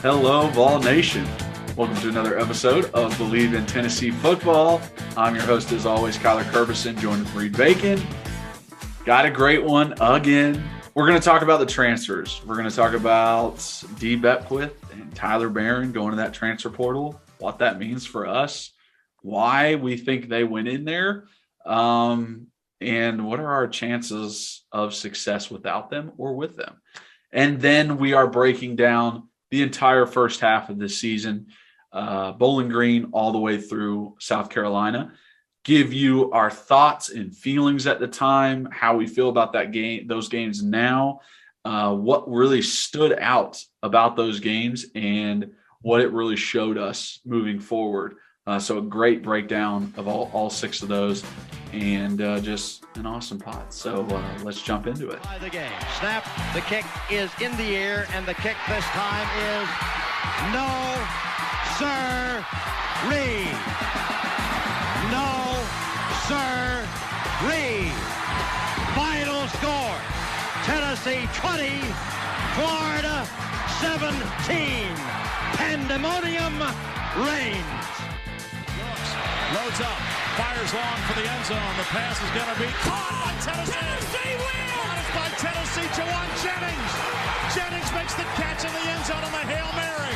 Hello, Vol Nation. Welcome to another episode of Believe in Tennessee Football. I'm your host, as always, Kyler Curbison, joined with Reed Bacon. Got a great one again. We're going to talk about the transfers. We're going to talk about D. Beckwith and Tyler Barron going to that transfer portal, what that means for us, why we think they went in there, and what are our chances of success without them or with them. And then we are breaking down the entire first half of this season, Bowling Green all the way through South Carolina, give you our thoughts and feelings at the time, how we feel about that game, those games now, what really stood out about those games, and what it really showed us moving forward. So a great breakdown of all six of those, and just an awesome pot. So let's jump into it. The game. Snap. The kick is in the air, and the kick this time is no, sir-ree. No, sir-ree. Final score, Tennessee 20, Florida 17. Pandemonium reigns. Loads up, fires long for the end zone. The pass is going to be caught by Tennessee. Tennessee wins! Caught by Tennessee, Jawan Jennings. Jennings makes the catch in the end zone on the Hail Mary.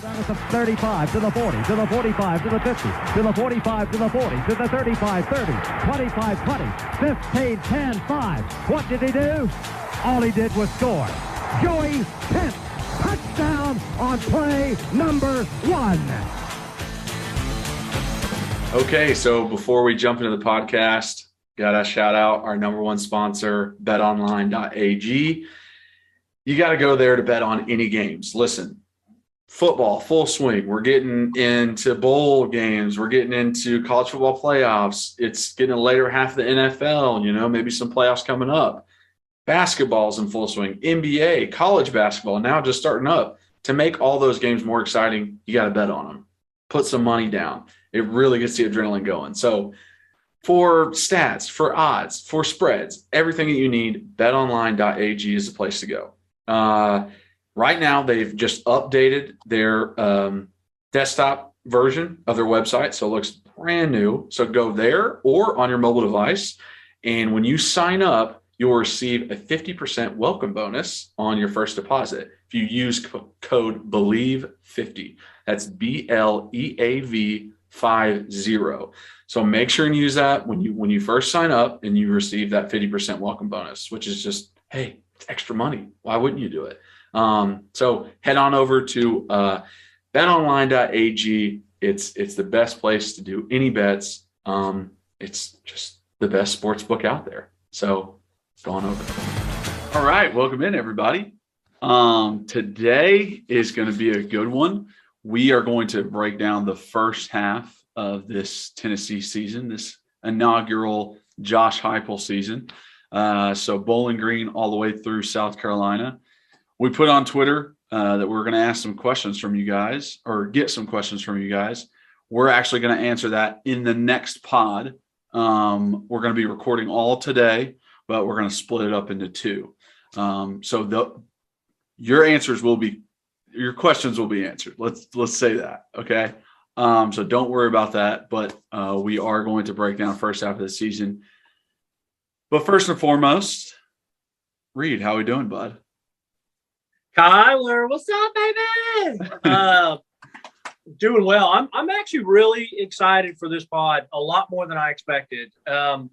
Down at the 35, to the 40, to the 45, to the 50, to the 45, to the 40, to the 35, 30, 25, 20, 15, 10, 5. What did he do? All he did was score. Joey Pitt, touchdown on play number 1. Okay, so before we jump into the podcast, got to shout out our number one sponsor, betonline.ag. You got to go there to bet on any games. Listen, football, full swing. We're getting into bowl games. We're getting into college football playoffs. It's getting a later half of the NFL, maybe some playoffs coming up. Basketball's in full swing. NBA, college basketball, now just starting up. To make all those games more exciting, you got to bet on them. Put some money down. It really gets the adrenaline going. So for stats, for odds, for spreads, everything that you need, betonline.ag is the place to go. Right now, they've just updated their desktop version of their website, so it looks brand new. So go there or on your mobile device, and when you sign up, you'll receive a 50% welcome bonus on your first deposit if you use code BELIEVE50. That's BLEAV50. So make sure and use that when you first sign up, and you receive that 50% welcome bonus, which is just, hey, it's extra money. Why wouldn't you do it? So head on over to betonline.ag. It's the best place to do any bets. It's just the best sports book out there. So go on over. All right, welcome in, everybody. Today is going to be a good one. We are going to break down the first half of this Tennessee season, this inaugural Josh Heupel season. So Bowling Green all the way through South Carolina. We put on Twitter that we're going to ask some questions from you guys, or get some questions from you guys. We're actually going to answer that in the next pod. We're going to be recording all today, but we're going to split it up into two. Your questions will be answered. Let's say that. Okay. So don't worry about that, but we are going to break down first half of the season. But first and foremost, Reed, how we doing, bud? Kyler, what's up, baby? Doing well. I'm actually really excited for this pod, a lot more than I expected. I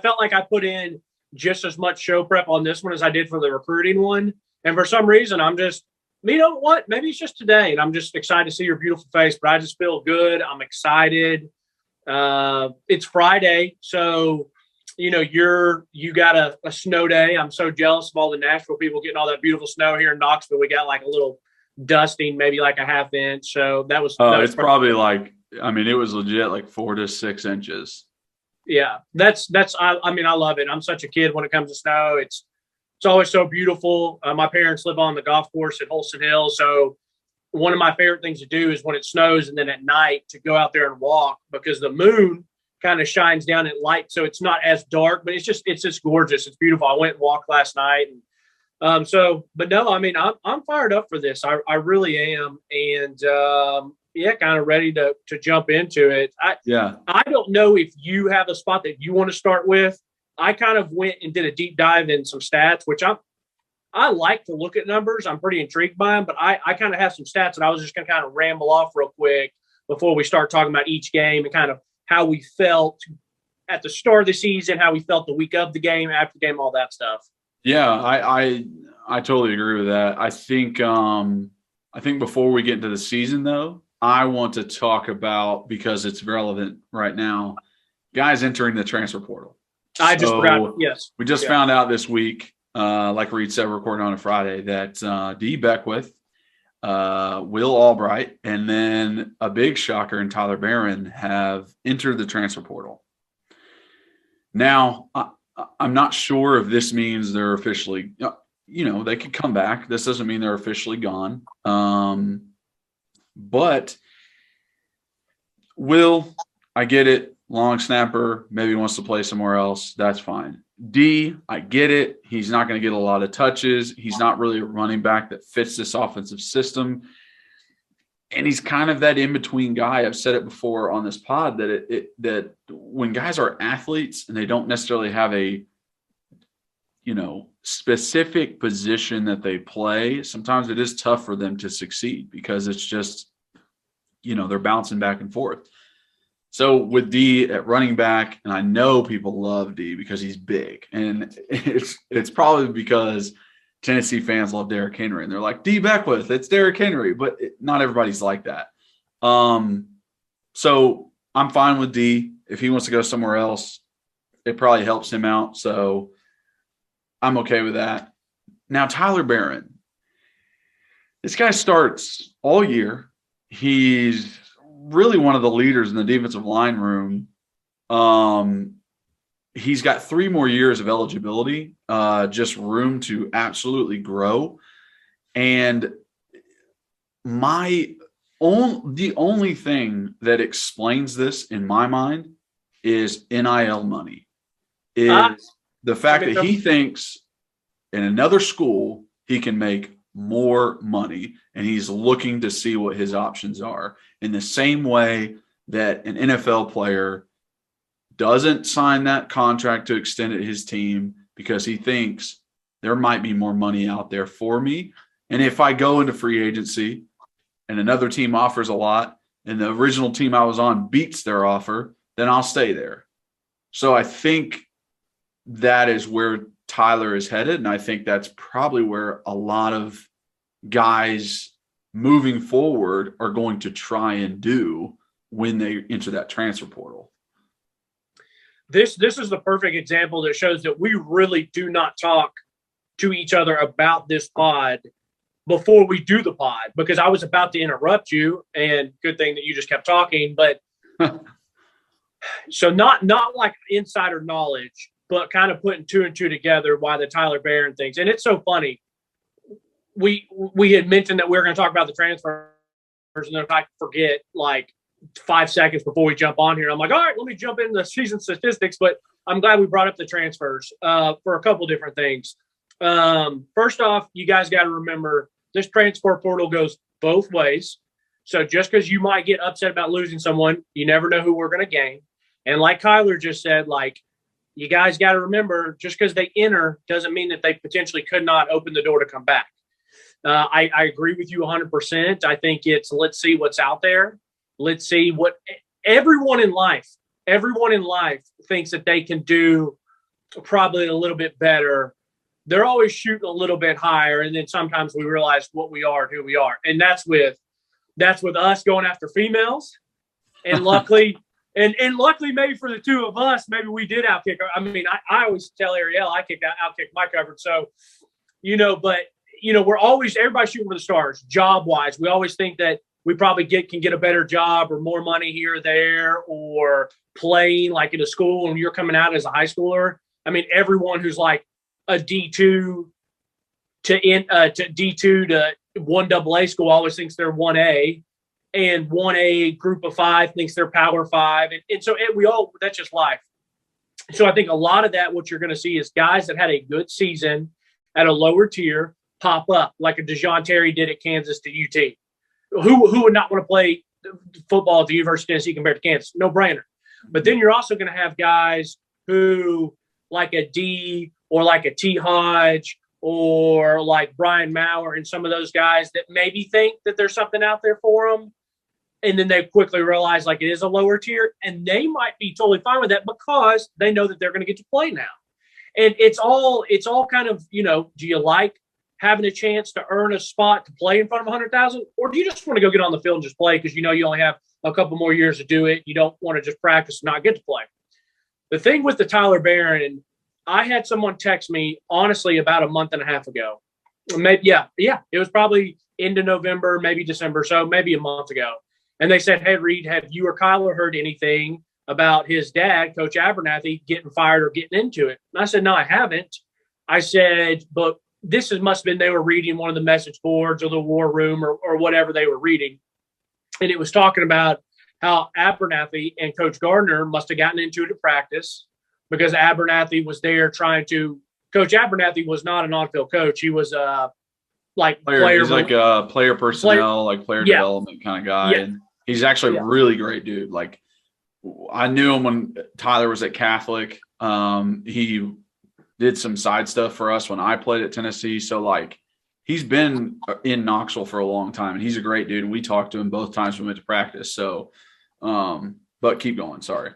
felt like I put in just as much show prep on this one as I did for the recruiting one. And for some reason, I'm just, you know what? Maybe it's just today, and I'm just excited to see your beautiful face. But I just feel good. I'm excited. It's Friday, so you got a snow day. I'm so jealous of all the Nashville people getting all that beautiful snow here in Knoxville. We got like a little dusting, maybe like a half inch. So that was. It's probably like, it was legit like 4 to 6 inches. Yeah, that's. I love it. I'm such a kid when it comes to snow. It's always so beautiful. My parents live on the golf course at Holston Hill, so one of my favorite things to do is when it snows and then at night to go out there and walk, because the moon kind of shines down at light, so it's not as dark, but it's just gorgeous. It's beautiful. I went and walked last night, and But no, I mean, I'm fired up for this. I really am. And, kind of ready to jump into it. I don't know if you have a spot that you want to start with. I kind of went and did a deep dive in some stats, which I like to look at numbers. I'm pretty intrigued by them, but I kind of have some stats that I was just going to kind of ramble off real quick before we start talking about each game and kind of how we felt at the start of the season, how we felt the week of the game, after the game, all that stuff. Yeah, I totally agree with that. I think before we get into the season, though, I want to talk about, because it's relevant right now, guys entering the transfer portal. I just forgot. Yes. We just found out this week, like Reed said, recording on a Friday, that D. Beckwith, Will Albright, and then a big shocker in Tyler Barron have entered the transfer portal. Now, I'm not sure if this means they're officially, they could come back. This doesn't mean they're officially gone. But Will, I get it. Long snapper, maybe wants to play somewhere else. That's fine. D, I get it. He's not going to get a lot of touches. He's not really a running back that fits this offensive system. And he's kind of that in-between guy. I've said it before on this pod that when guys are athletes and they don't necessarily have a, specific position that they play, sometimes it is tough for them to succeed because it's just, they're bouncing back and forth. So with D at running back, and I know people love D because he's big, and it's probably because Tennessee fans love Derrick Henry, and they're like, D Beckwith, it's Derrick Henry, but not everybody's like that. So I'm fine with D. If he wants to go somewhere else, it probably helps him out. So I'm okay with that. Now, Tyler Barron. This guy starts all year. He's really one of the leaders in the defensive line room. He's got 3 more years of eligibility, just room to absolutely grow. And the only thing that explains this in my mind is NIL money. The fact that he thinks in another school he can make more money, and he's looking to see what his options are, in the same way that an NFL player doesn't sign that contract to extend it his team because he thinks there might be more money out there for me. And if I go into free agency and another team offers a lot and the original team I was on beats their offer, then I'll stay there. So I think that is where Tyler is headed. And I think that's probably where a lot of guys moving forward are going to try and do when they enter that transfer portal. This is the perfect example that shows that we really do not talk to each other about this pod before we do the pod, because I was about to interrupt you, and good thing that you just kept talking. But so not like insider knowledge, but kind of putting 2 and 2 together why the Tyler Barron things. And it's so funny. We had mentioned that we were going to talk about the transfers, and then I forget like 5 seconds before we jump on here. I'm like, all right, let me jump into the season statistics. But I'm glad we brought up the transfers for a couple different things. First off, you guys got to remember this transfer portal goes both ways. So just because you might get upset about losing someone, you never know who we're going to gain. And like Kyler just said, like, you guys got to remember, just because they enter doesn't mean that they potentially could not open the door to come back. I agree with you 100%. I think it's, let's see what's out there. Let's see what everyone in life thinks that they can do probably a little bit better. They're always shooting a little bit higher. And then sometimes we realize what we are and who we are. And that's with us going after females. And luckily, and luckily maybe for the two of us, maybe we did outkick. I mean, I always tell Ariel I outkick my coverage. So, but we're always, everybody's shooting for the stars job wise. We always think that we probably can get a better job or more money here or there, or playing like in a school and you're coming out as a high schooler. I mean, everyone who's like a D2 to D2 to 1AA school always thinks they're 1A, and 1A group of 5 thinks they're Power 5. And so that's just life. So I think a lot of that, what you're going to see is guys that had a good season at a lower tier pop up like a DeJoun Terry did at Kansas to UT. Who would not want to play football at the University of Tennessee compared to Kansas? No brainer. But then you're also going to have guys who, like a D or like a T. Hodge or like Brian Maurer and some of those guys that maybe think that there's something out there for them. And then they quickly realize like it is a lower tier, and they might be totally fine with that because they know that they're going to get to play now. And it's all kind of, do you like having a chance to earn a spot to play in front of 100,000, or do you just want to go get on the field and just play because you only have a couple more years to do it? You don't want to just practice and not get to play. The thing with the Tyler Barron, I had someone text me honestly about a month and a half ago. Maybe, it was probably into November, maybe December, so maybe a month ago. And they said, "Hey, Reed, have you or Kyler heard anything about his dad, Coach Abernathy, getting fired or getting into it?" And I said, "No, I haven't." I said, "But this must have been they were reading one of the message boards or the war room or whatever they were reading." And it was talking about how Abernathy and Coach Gardner must have gotten into it at practice because Abernathy was there trying to – Coach Abernathy was not an on-field coach. He was player. He's like a player personnel, player development kind of guy. Yeah. And he's actually a really great dude. Like, I knew him when Tyler was at Catholic. He did some side stuff for us when I played at Tennessee. So, he's been in Knoxville for a long time, and he's a great dude. And we talked to him both times we went to practice. So, but keep going. Sorry.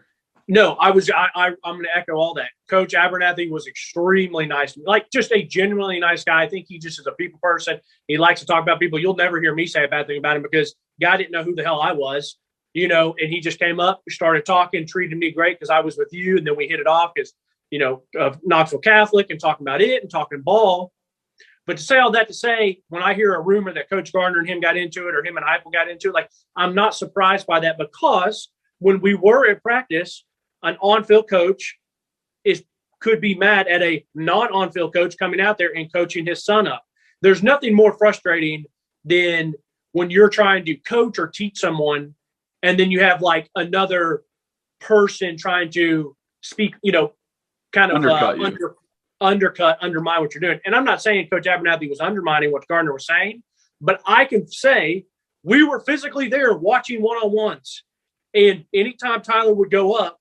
No, I'm going to echo all that. Coach Abernathy was extremely nice, just a genuinely nice guy. I think he just is a people person. He likes to talk about people. You'll never hear me say a bad thing about him because guy didn't know who the hell I was, and he just came up, started talking, treated me great because I was with you, and then we hit it off because, of Knoxville Catholic and talking about it and talking ball. But to say all that to say, when I hear a rumor that Coach Gardner and him got into it or him and Heupel got into it, I'm not surprised by that because when we were at practice, an on-field coach could be mad at a non-on-field coach coming out there and coaching his son up. There's nothing more frustrating than when you're trying to coach or teach someone and then you have another person trying to speak, kind of undermine what you're doing. And I'm not saying Coach Abernathy was undermining what Gardner was saying, but I can say we were physically there watching one-on-ones. And anytime Tyler would go up,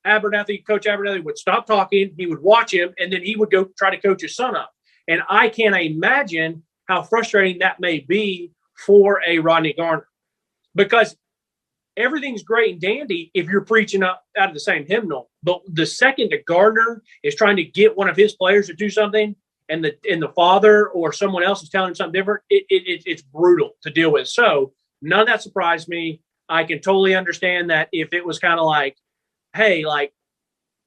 Coach Abernathy would stop talking, he would watch him, and then he would go try to coach his son up. And I can't imagine how frustrating that may be for a Rodney Garner. Because everything's great and dandy if you're preaching out of the same hymnal. But the second that Gardner is trying to get one of his players to do something and the father or someone else is telling him something different, it's brutal to deal with. So none of that surprised me. I can totally understand that if it was kind of hey,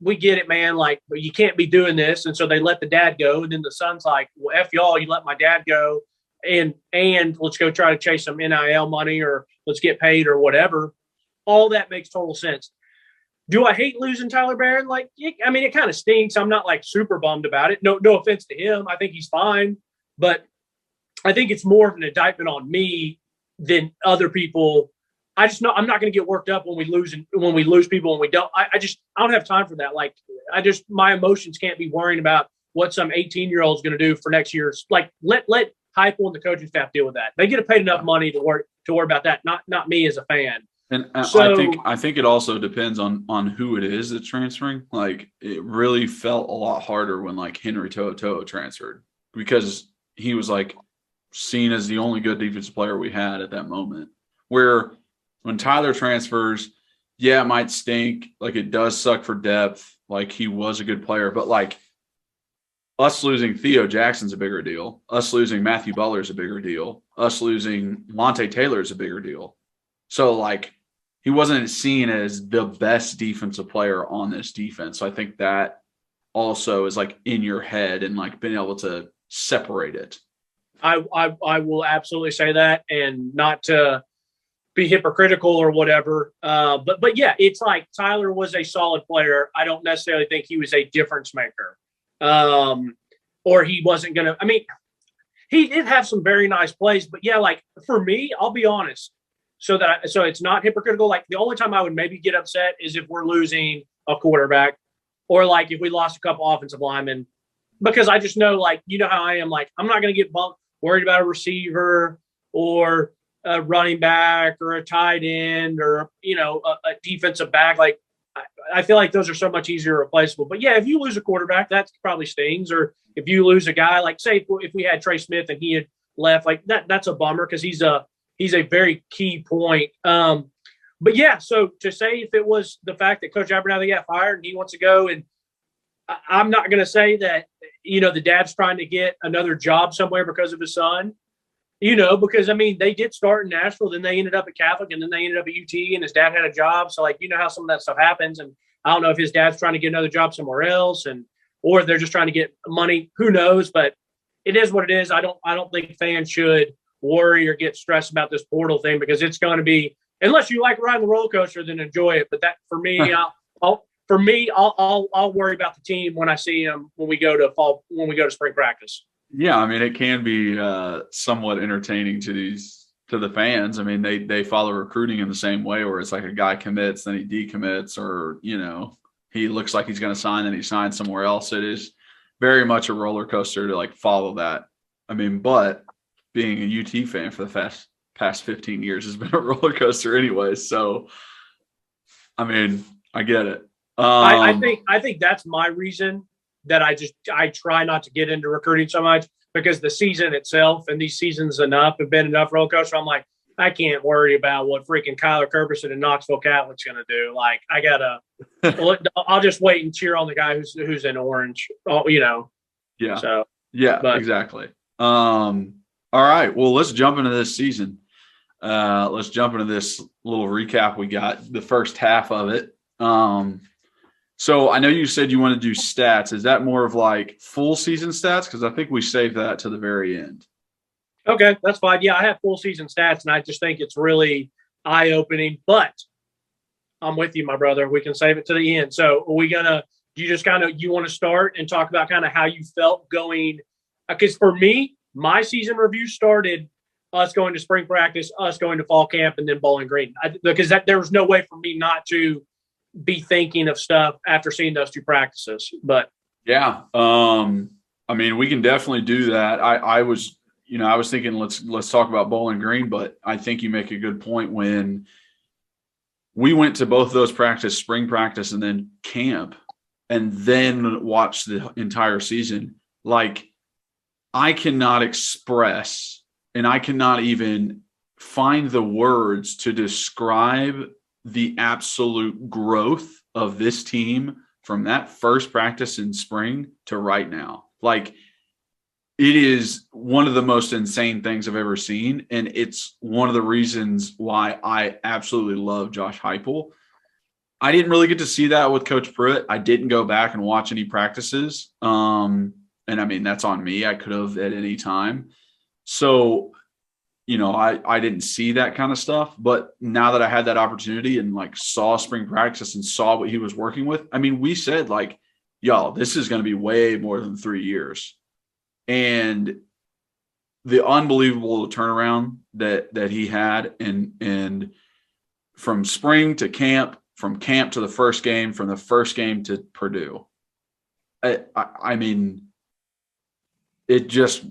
we get it, man. But you can't be doing this. And so they let the dad go. And then the son's like, well, F y'all, you let my dad go. And let's go try to chase some NIL money or let's get paid or whatever. All that makes total sense. Do I hate losing Tyler Barron? It kind of stinks. I'm not super bummed about it. No offense to him. I think he's fine. But I think it's more of an indictment on me than other people. I just know I'm not going to get worked up when we lose people and we don't. I don't have time for that. My emotions can't be worrying about what some 18-year-old is going to do for next year. Let Heupel and the coaching staff deal with that. They get paid enough money to worry about that. Not me as a fan. And I think it also depends on who it is that's transferring. It really felt a lot harder when Henry To'oTo'o transferred because he was seen as the only good defensive player we had at that moment. Where when Tyler transfers, it might stink. It does suck for depth. He was a good player. But, us losing Theo Jackson's a bigger deal. Us losing Matthew Butler's a bigger deal. Us losing Monte Taylor's a bigger deal. So, he wasn't seen as the best defensive player on this defense. So I think that also is, in your head and, being able to separate it. I will absolutely say that, and not to be hypocritical or whatever. But yeah, it's Tyler was a solid player. I don't necessarily think he was a difference maker. Or he wasn't going to, he did have some very nice plays, but yeah, for me, I'll be honest. So it's not hypocritical. The only time I would maybe get upset is if we're losing a quarterback or if we lost a couple offensive linemen. because I just know, like, you know how I am, like, I'm not going to get worried about a receiver or a running back or a tight end or, you know, a defensive back. Like, I feel like those are so much easier replaceable. But yeah, if you lose a quarterback, that probably stings. Or if you lose a guy, like say if we had Trey Smith and he had left, like that's a bummer because he's a very key point. But yeah, so to say if it was the fact that Coach Abernathy got fired and he wants to go, and I'm not going to say that, you know, the dad's trying to get another job somewhere because of his son. You know, because, I mean, they did start in Nashville, then they ended up at Catholic, and then they ended up at UT, and his dad had a job. So, like, you know how some of that stuff happens. And I don't know if his dad's trying to get another job somewhere else, or they're just trying to get money. Who knows? But it is what it is. I don't think fans should worry or get stressed about this portal thing, because it's going to be, unless you like riding the roller coaster, then enjoy it. But that, for me, I'll worry about the team when I see them when we go to spring practice. Yeah, I mean, it can be somewhat entertaining to the fans. I mean, they follow recruiting in the same way, where it's like a guy commits, then he decommits, or, you know, he looks like he's going to sign, then he signs somewhere else. It is very much a roller coaster to like follow that. I mean, but being a UT fan for the past 15 years has been a roller coaster anyway. So, I mean, I get it. I think that's my reason that I try not to get into recruiting so much, because the season itself and these seasons have been enough roller coaster. I'm like, I can't worry about what freaking Kyler Kerberson and Knoxville Catholic's going to do. Like, I'll just wait and cheer on the guy who's in orange. Oh, you know. Yeah. So yeah, exactly. All right. Well, let's jump into this season. Let's jump into this little recap we got, the first half of it. So I know you said you want to do stats. Is that more of like full season stats? Because I think we saved that to the very end. Okay, that's fine. Yeah, I have full season stats, and I just think it's really eye-opening. But I'm with you, my brother. We can save it to the end. So are we gonna? You want to start and talk about kind of how you felt going? Because for me, my season review started us going to spring practice, us going to fall camp, and then Bowling Green. Because there was no way for me not to be thinking of stuff after seeing those two practices. But yeah, I mean, we can definitely do that. I was thinking let's talk about Bowling Green, but I think you make a good point. When we went to both those practice, spring practice and then camp, and then watched the entire season, like, I cannot express, and I cannot even find the words to describe the absolute growth of this team from that first practice in spring to right now. Like, it is one of the most insane things I've ever seen. And it's one of the reasons why I absolutely love Josh Heupel. I didn't really get to see that with Coach Pruitt. I didn't go back and watch any practices. And I mean, that's on me. I could have at any time. So, you know, I didn't see that kind of stuff. But now that I had that opportunity and like saw spring practice and saw what he was working with, I mean, we said like, y'all, this is going to be way more than 3 years. And the unbelievable turnaround that he had, and from spring to camp, from camp to the first game, from the first game to Purdue. I mean, it just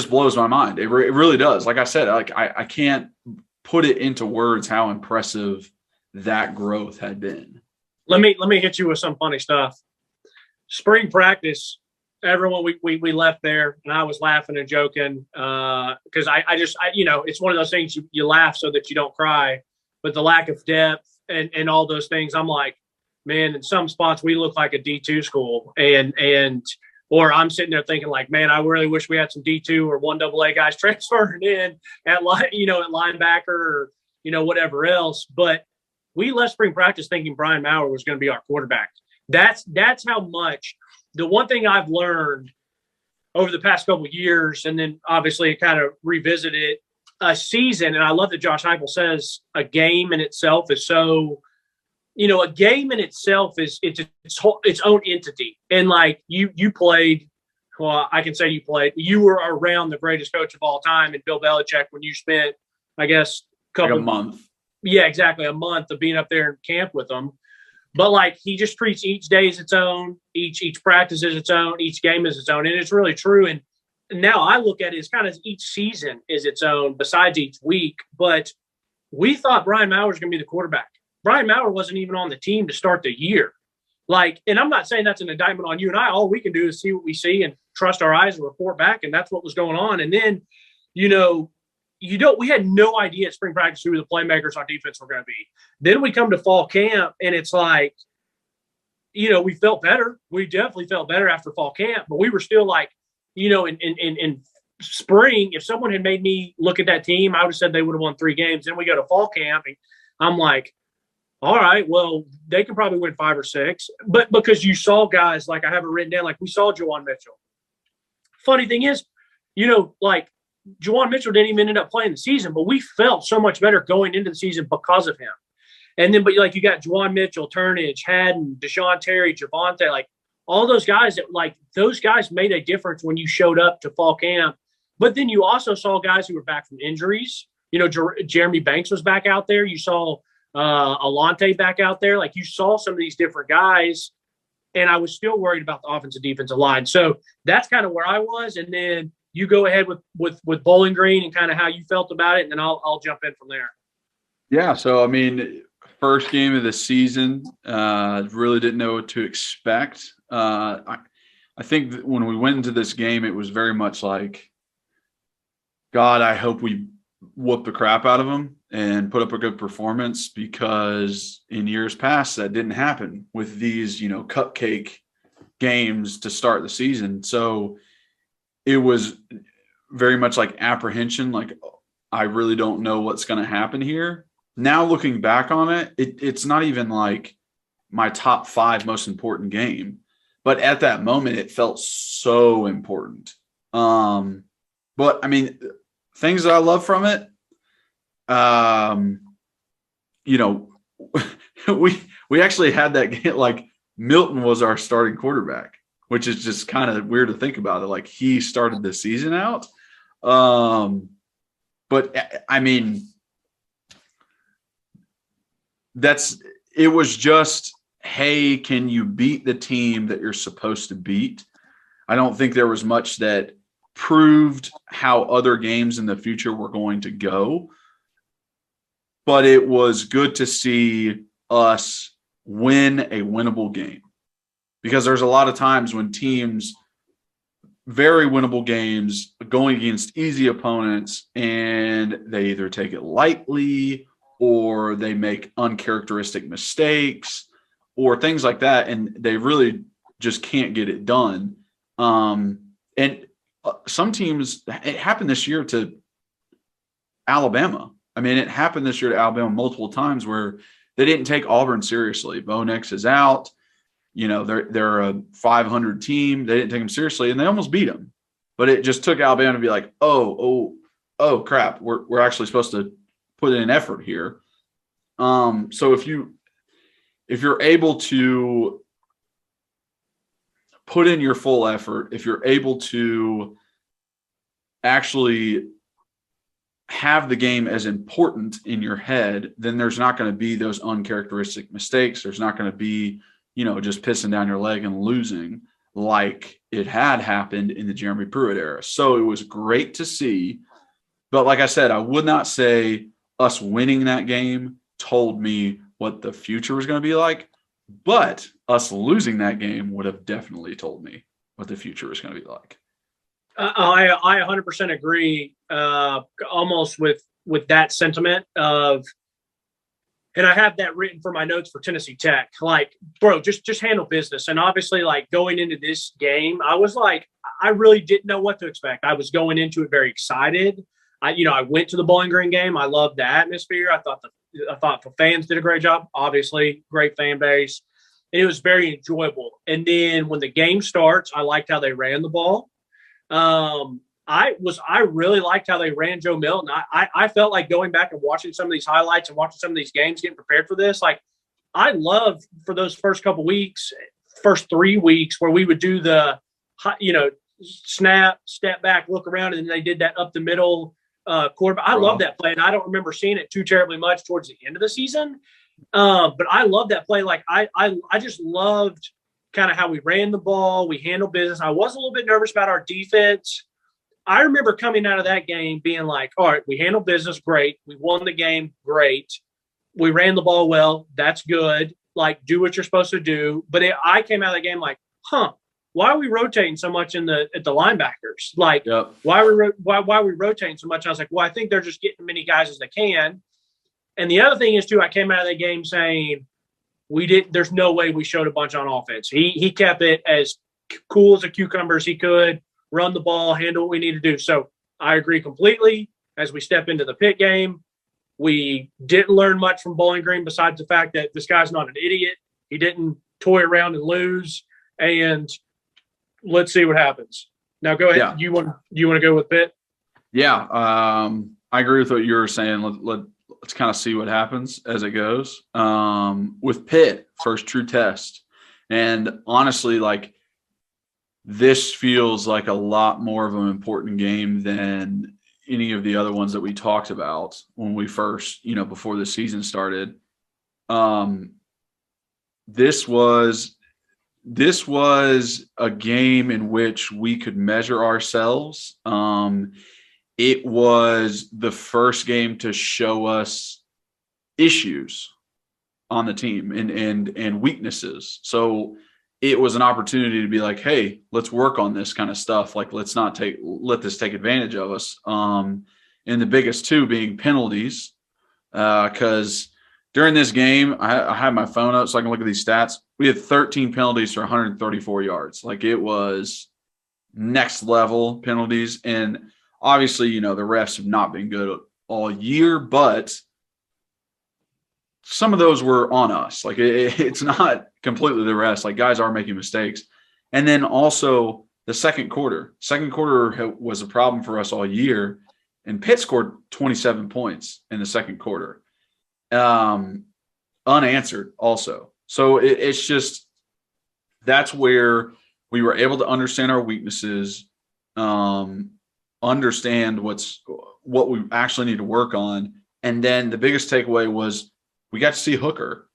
blows my mind. It really does. Like I said, like I can't put it into words how impressive that growth had been. Let me hit you with some funny stuff. Spring practice, everyone we left there, and I was laughing and joking because I you know, it's one of those things you laugh so that you don't cry, but the lack of depth and all those things, I'm like, man, in some spots we look like a D2 school, or I'm sitting there thinking like, man, I really wish we had some D2 or 1AA guys transferring in at linebacker or, you know, whatever else. But we left spring practice thinking Brian Maurer was going to be our quarterback. That's how much. The one thing I've learned over the past couple of years, and then obviously kind of revisited a season, and I love that Josh Heupel says a game in itself is so, you know, a game in itself is its own entity. And like you played, well, I can say you were around the greatest coach of all time in Bill Belichick when you spent, I guess, a month. Yeah, exactly. A month of being up there in camp with them. But like he just treats each day as its own, each practice as its own, each game as its own, and it's really true. And now I look at it as kind of each season is its own, besides each week. But we thought Brian Maurer was going to be the quarterback. Brian Maurer wasn't even on the team to start the year. Like, and I'm not saying that's an indictment on you and I. All we can do is see what we see and trust our eyes and report back, and that's what was going on. And then, we had no idea at spring practice who the playmakers on defense were going to be. Then we come to fall camp, and it's like, we felt better. We definitely felt better after fall camp, but we were still like, in spring, if someone had made me look at that team, I would have said they would have won 3 games. Then we go to fall camp, and I'm like, all right, well, they can probably win 5 or 6. But because you saw guys, like I have it written down, like we saw Juwan Mitchell. Funny thing is, like Juwan Mitchell didn't even end up playing the season, but we felt so much better going into the season because of him. And then, but like you got Juwan Mitchell, Turnage, Haddon, Deshaun Terry, Javonte, like all those guys those guys made a difference when you showed up to fall camp. But then you also saw guys who were back from injuries. Jeremy Banks was back out there. You saw Alante back out there. Like you saw some of these different guys, and I was still worried about the offensive defensive line. So that's kind of where I was. And then you go ahead with Bowling Green and kind of how you felt about it, and then I'll jump in from there. Yeah. So, I mean, first game of the season, really didn't know what to expect. I think that when we went into this game, it was very much like, God, I hope we whoop the crap out of them and put up a good performance, because in years past that didn't happen with these, cupcake games to start the season. So it was very much like apprehension, like I really don't know what's going to happen here. Now looking back on it, it's not even like my top 5 most important game, but at that moment it felt so important. But I mean, things that I love from it, we actually had that game, like Milton was our starting quarterback, which is just kind of weird to think about it. Like he started the season out. But I mean, it was just, hey, can you beat the team that you're supposed to beat? I don't think there was much that proved how other games in the future were going to go, but it was good to see us win a winnable game, because there's a lot of times when teams, very winnable games, going against easy opponents, and they either take it lightly or they make uncharacteristic mistakes or things like that, and they really just can't get it done. And some teams, it happened this year to Alabama. I mean, it happened this year to Alabama multiple times where they didn't take Auburn seriously. Bo Nix is out. They're a 500 team. They didn't take them seriously, and they almost beat them. But it just took Alabama to be like, oh, crap, we're actually supposed to put in an effort here. So if you're able to put in your full effort, if you're able to actually have the game as important in your head, then there's not going to be those uncharacteristic mistakes. There's not going to be, just pissing down your leg and losing like it had happened in the Jeremy Pruitt era. So it was great to see. But like I said, I would not say us winning that game told me what the future was going to be like, but us losing that game would have definitely told me what the future was going to be like. I 100% agree, almost with that sentiment of, and I have that written for my notes for Tennessee Tech. Like, bro, just handle business. And obviously, like going into this game, I was like, I really didn't know what to expect. I was going into it very excited. I went to the Bowling Green game. I loved the atmosphere. I thought the fans did a great job. Obviously, great fan base. And it was very enjoyable. And then when the game starts, I liked how they ran the ball. I really liked how they ran Joe Milton. I felt like going back and watching some of these highlights and watching some of these games, getting prepared for this. Like, I loved for those first 3 weeks where we would do the, snap, step back, look around, and then they did that up the middle quarterback. I love that play, and I don't remember seeing it too terribly much towards the end of the season. But I love that play. Like I just loved kind of how we ran the ball. We handled business. I was a little bit nervous about our defense. I remember coming out of that game being like, all right, we handled business. Great. We won the game. Great. We ran the ball well. That's good. Like, do what you're supposed to do. But I came out of the game like, why are we rotating so much at the linebackers? Like, why are we rotating so much? And I was like, well, I think they're just getting as many guys as they can. And the other thing is too, I came out of the game saying there's no way we showed a bunch on offense. He kept it as cool as a cucumber as he could, run the ball, handle what we need to do. So I agree completely. As we step into the Pitt game, we didn't learn much from Bowling Green besides the fact that this guy's not an idiot. He didn't toy around and lose. And let's see what happens. Now go ahead. Yeah. You want to go with Pitt? Yeah, I agree with what you were saying. Let's kind of see what happens as it goes. With Pitt, first true test. And honestly, like, this feels like a lot more of an important game than any of the other ones that we talked about when we first, before the season started. This was a game in which we could measure ourselves. It was the first game to show us issues on the team and weaknesses. So it was an opportunity to be like, hey, let's work on this kind of stuff. Like, let's not let this take advantage of us. And the biggest two being penalties. Because during this game, I had my phone up so I can look at these stats. We had 13 penalties for 134 yards. Like, it was next level penalties. And obviously, the refs have not been good all year, but some of those were on us. Like, it's not completely the refs. Like, guys are making mistakes. And then also the second quarter. Second quarter was a problem for us all year. And Pitt scored 27 points in the second quarter. Unanswered also. So it's just, that's where we were able to understand our weaknesses, understand what we actually need to work on. And then the biggest takeaway was we got to see Hooker.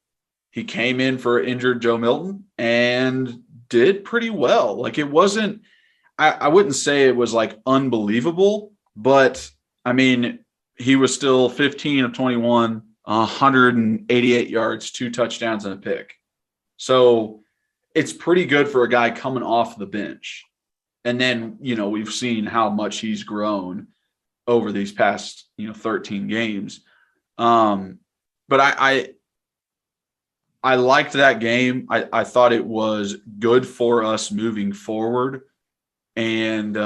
He came in for injured Joe Milton and did pretty well. Like, it wasn't, I wouldn't say it was like unbelievable, but I mean, he was still 15 of 21, 188 yards, 2 touchdowns and a pick. So it's pretty good for a guy coming off the bench. And then, we've seen how much he's grown over these past, 13 games. But I liked that game. I thought it was good for us moving forward. And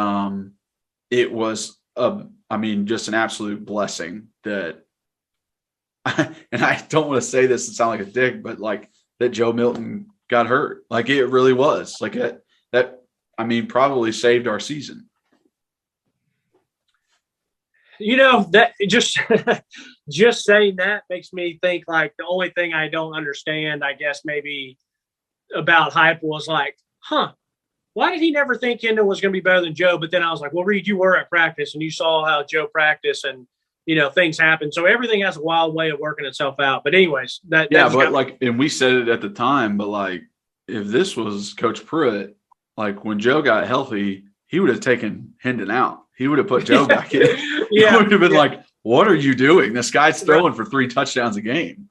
it was, just an absolute blessing that – and I don't want to say this and sound like a dick, but, like, that Joe Milton got hurt. Like, it really was. Like, that probably saved our season. That just just saying that makes me think, like, the only thing I don't understand, I guess, maybe about Heupel was like, why did he never think Kendall was going to be better than Joe? But then I was like, well, Reed, you were at practice and you saw how Joe practiced and, things happen. So everything has a wild way of working itself out. But anyways, and we said it at the time, but, like, if this was Coach Pruitt, like, when Joe got healthy, he would have taken Hendon out. He would have put Joe back in. He would have been like, what are you doing? This guy's throwing for 3 touchdowns a game.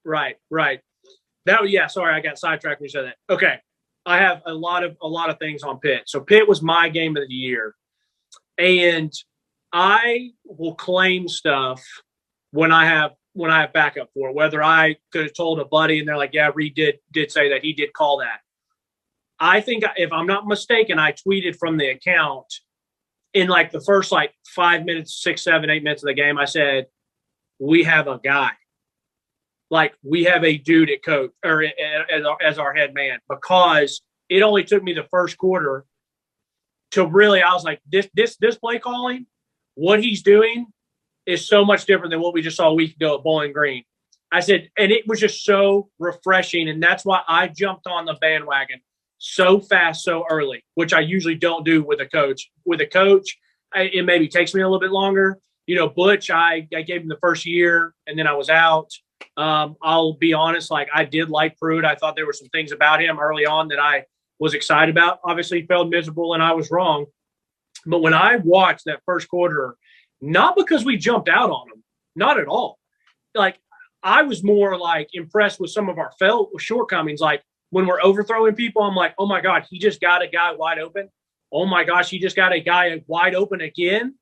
Right. Sorry, I got sidetracked when you said that. Okay. I have a lot of things on Pitt. So Pitt was my game of the year. And I will claim stuff when I have backup for it, whether I could have told a buddy and they're like, yeah, Reed did say that, he did call that. I think, if I'm not mistaken, I tweeted from the account in, like, the first, 5 minutes, 6, 7, 8 minutes of the game. I said, we have a guy. Like, we have a dude at coach or as our head man, because it only took me the first quarter to really, I was like, this play calling, what he's doing is so much different than what we just saw a week ago at Bowling Green. I said, and it was just so refreshing. And that's why I jumped on the bandwagon so fast, so early, which I usually don't do with a coach. With a coach, it maybe takes me a little bit longer. Butch, I gave him the first year and then I was out. I'll be honest, like I did like Pruitt. I thought there were some things about him early on that I was excited about. Obviously, he failed miserable, and I was wrong. But when I watched that first quarter, not because we jumped out on him, not at all. Like I was more like impressed with some of our shortcomings. Like when we're overthrowing people, I'm like, oh my God, he just got a guy wide open. Oh my gosh, he just got a guy wide open again.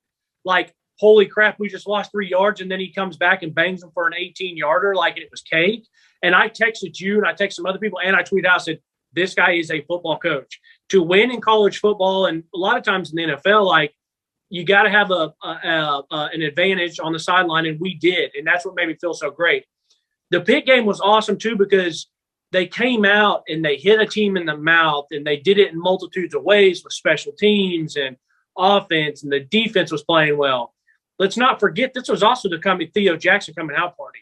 Like, holy crap, we just lost 3 yards, and then he comes back and bangs him for an 18-yarder like it was cake. And I texted you, and I texted some other people, and I tweeted out, said, this guy is a football coach. To win in college football, and a lot of times in the NFL, like, you got to have an advantage on the sideline, and we did, and that's what made me feel so great. The Pitt game was awesome, too, because they came out and they hit a team in the mouth, and they did it in multitudes of ways with special teams and offense, and the defense was playing well. Let's not forget this was also the Theo Jackson coming out party.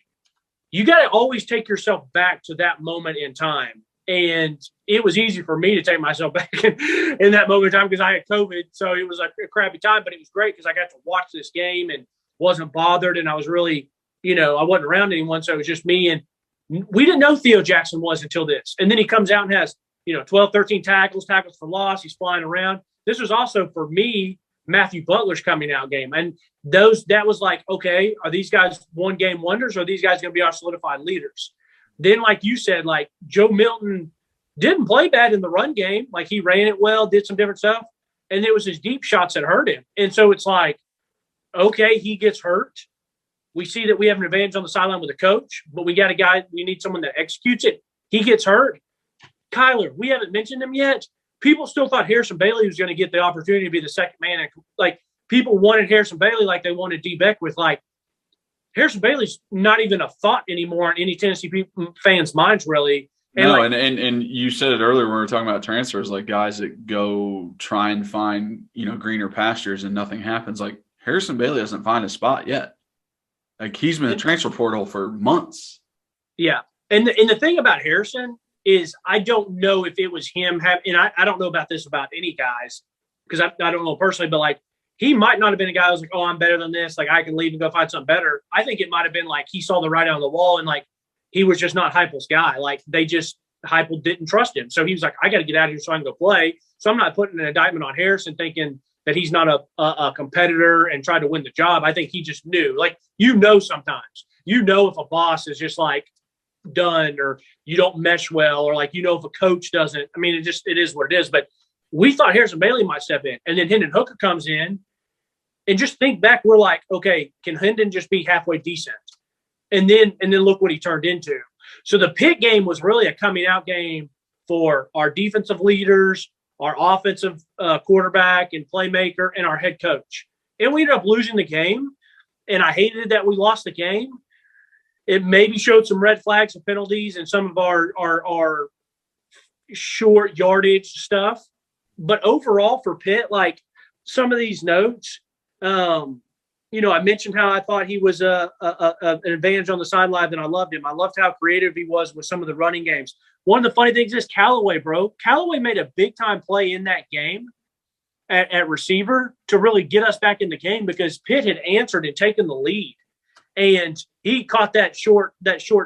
You got to always take yourself back to that moment in time. And it was easy for me to take myself back in that moment in time because I had COVID. So it was a crappy time, but it was great because I got to watch this game and wasn't bothered. And I was really, I wasn't around anyone. So it was just me. And we didn't know Theo Jackson was until this. And then he comes out and has, 12, 13 tackles for loss. He's flying around. This was also for me, Matthew Butler's coming out game. And that was like, okay, are these guys one game wonders or are these guys going to be our solidified leaders? Then, like you said, like Joe Milton didn't play bad in the run game. Like he ran it well, did some different stuff. And it was his deep shots that hurt him. And so it's like, okay, he gets hurt. We see that we have an advantage on the sideline with a coach, but we got a guy, we need someone that executes it. He gets hurt. Kyler, we haven't mentioned him yet. People still thought Harrison Bailey was going to get the opportunity to be the second man. And like people wanted Harrison Bailey like they wanted D. Beckwith. Like Harrison Bailey's not even a thought anymore in any Tennessee fans' minds, really. And no, like, and you said it earlier when we were talking about transfers, like guys that go try and find, greener pastures and nothing happens. Like Harrison Bailey doesn't find a spot yet. Like he's been in the transfer portal for months. Yeah. And the thing about Harrison is I don't know if it was him and I don't know about this about any guys because I don't know personally, but like he might not have been a guy who was like, oh, I'm better than this. Like I can leave and go find something better. I think it might have been like he saw the writing on the wall and like he was just not Heupel's guy. Like Heupel didn't trust him. So he was like, I got to get out of here so I can go play. So I'm not putting an indictment on Harrison thinking that he's not a competitor and tried to win the job. I think he just knew. Like, sometimes, if a boss is just like done or you don't mesh well or like, if a coach doesn't. I mean, it is what it is. But we thought Harrison Bailey might step in. And then Hendon Hooker comes in. And just think back, we're like, okay, can Hendon just be halfway decent? And then look what he turned into. So the Pitt game was really a coming out game for our defensive leaders, our offensive quarterback and playmaker, and our head coach. And we ended up losing the game. And I hated that we lost the game. It maybe showed some red flags and penalties and some of our short yardage stuff. But overall for Pitt, like some of these notes, I mentioned how I thought he was an advantage on the sideline, and I loved him. I loved how creative he was with some of the running games. One of the funny things is Callaway, bro. Callaway made a big-time play in that game at receiver to really get us back in the game because Pitt had answered and taken the lead. And he caught that short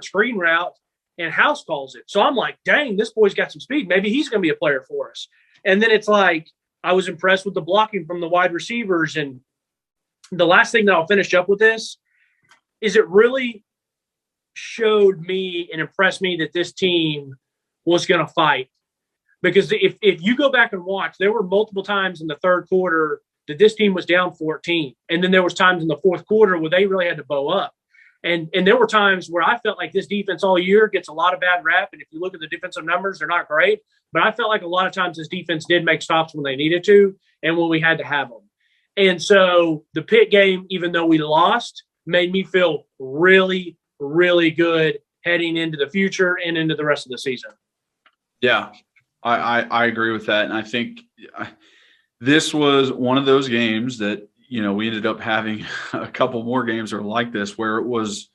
screen route, and House calls it. So I'm like, dang, this boy's got some speed. Maybe he's going to be a player for us. And then it's like I was impressed with the blocking from the wide receivers. And the last thing that I'll finish up with this is it really showed me and impressed me that this team was going to fight. Because if you go back and watch, there were multiple times in the third quarter that this team was down 14. And then there was times in the fourth quarter where they really had to bow up. And there were times where I felt like this defense all year gets a lot of bad rap. And if you look at the defensive numbers, they're not great. But I felt like a lot of times this defense did make stops when they needed to and when we had to have them. And so the Pitt game, even though we lost, made me feel really, really good heading into the future and into the rest of the season. Yeah, I agree with that. And I think this was one of those games that, we ended up having a couple more games that were like this where it was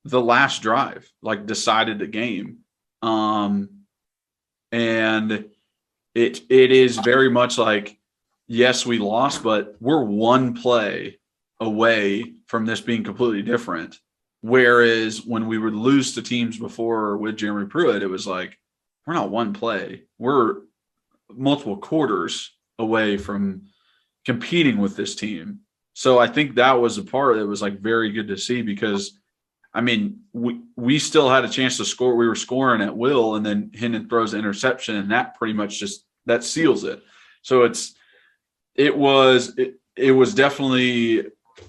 the last drive, like decided the game. And it is very much like, yes, we lost, but we're one play away from this being completely different Whereas when we would lose to teams before with Jeremy Pruitt, it was like, we're not one play. We're multiple quarters away from competing with this team. So I think that was a part that was like very good to see, because I mean, we still had a chance to score. We were scoring at will, and then Hendon throws an interception, and that pretty much that seals it. So it was definitely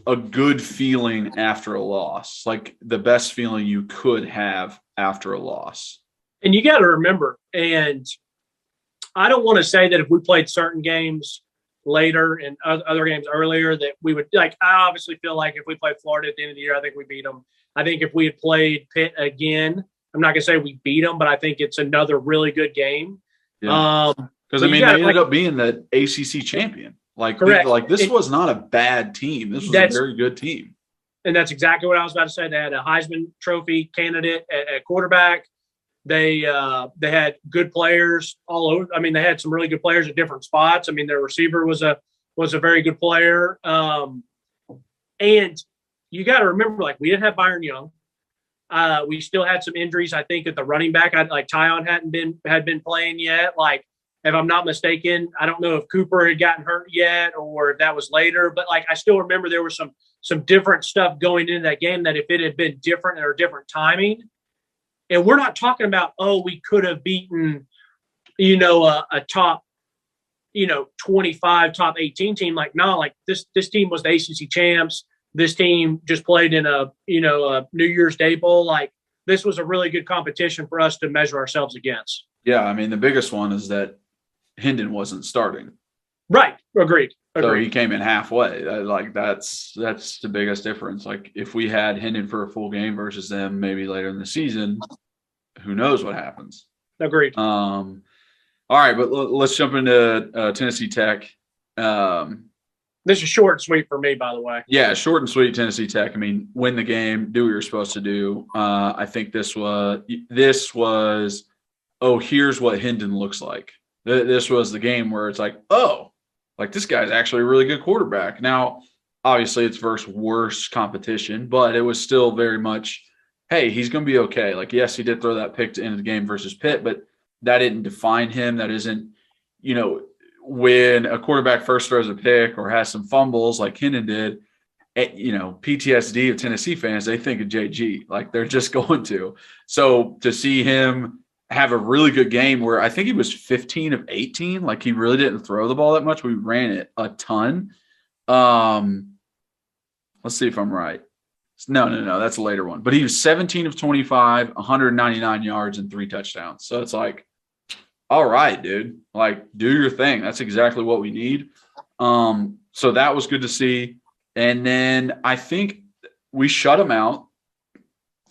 a good feeling after a loss, like the best feeling you could have after a loss. And you got to remember, and I don't want to say that if we played certain games later and other games earlier that we would, like, I obviously feel like if we played Florida at the end of the year, I think we beat them. I think if we had played Pitt again, I'm not going to say we beat them, but I think it's another really good game. Yeah. Because, I mean, they ended up being the ACC champion. Like, this was not a bad team. This was a very good team. And that's exactly what I was about to say. They had a Heisman Trophy candidate at quarterback. They had good players all over. I mean, they had some really good players at different spots. I mean, their receiver was a very good player. And you got to remember, like, we didn't have Byron Young. We still had some injuries, I think, at the running back. Tyon had been playing yet. Like, if I'm not mistaken, I don't know if Cooper had gotten hurt yet or if that was later. But, like, I still remember there was some different stuff going into that game that if it had been different or different timing. And we're not talking about, we could have beaten, a top, 25, top 18 team. Like, no, like this team was the ACC champs. This team just played in a New Year's Day Bowl. Like, this was a really good competition for us to measure ourselves against. Yeah, I mean, the biggest one is that Hendon wasn't starting. Right. Agreed. So he came in halfway. That's the biggest difference. Like, if we had Hendon for a full game versus them maybe later in the season, who knows what happens? Agreed. All right, but let's jump into Tennessee Tech. This is short and sweet for me, by the way. Yeah, short and sweet. Tennessee Tech. I mean, win the game, do what you're supposed to do. I think this was. Here's what Hendon looks like. This was the game where it's like, like, this guy's actually a really good quarterback. Now, obviously, it's versus worse competition, but it was still very much, hey, he's going to be okay. Like, yes, he did throw that pick to end the game versus Pitt, but that didn't define him. That isn't, when a quarterback first throws a pick or has some fumbles like Hendon did, PTSD of Tennessee fans, they think of JG. Like, they're just going to. So to see him have a really good game where I think he was 15 of 18. Like, he really didn't throw the ball that much. We ran it a ton. Let's see if I'm right. No. That's a later one. But he was 17 of 25, 199 yards and 3 touchdowns. So it's like, all right, dude, like, do your thing. That's exactly what we need. So that was good to see. And then I think we shut him out.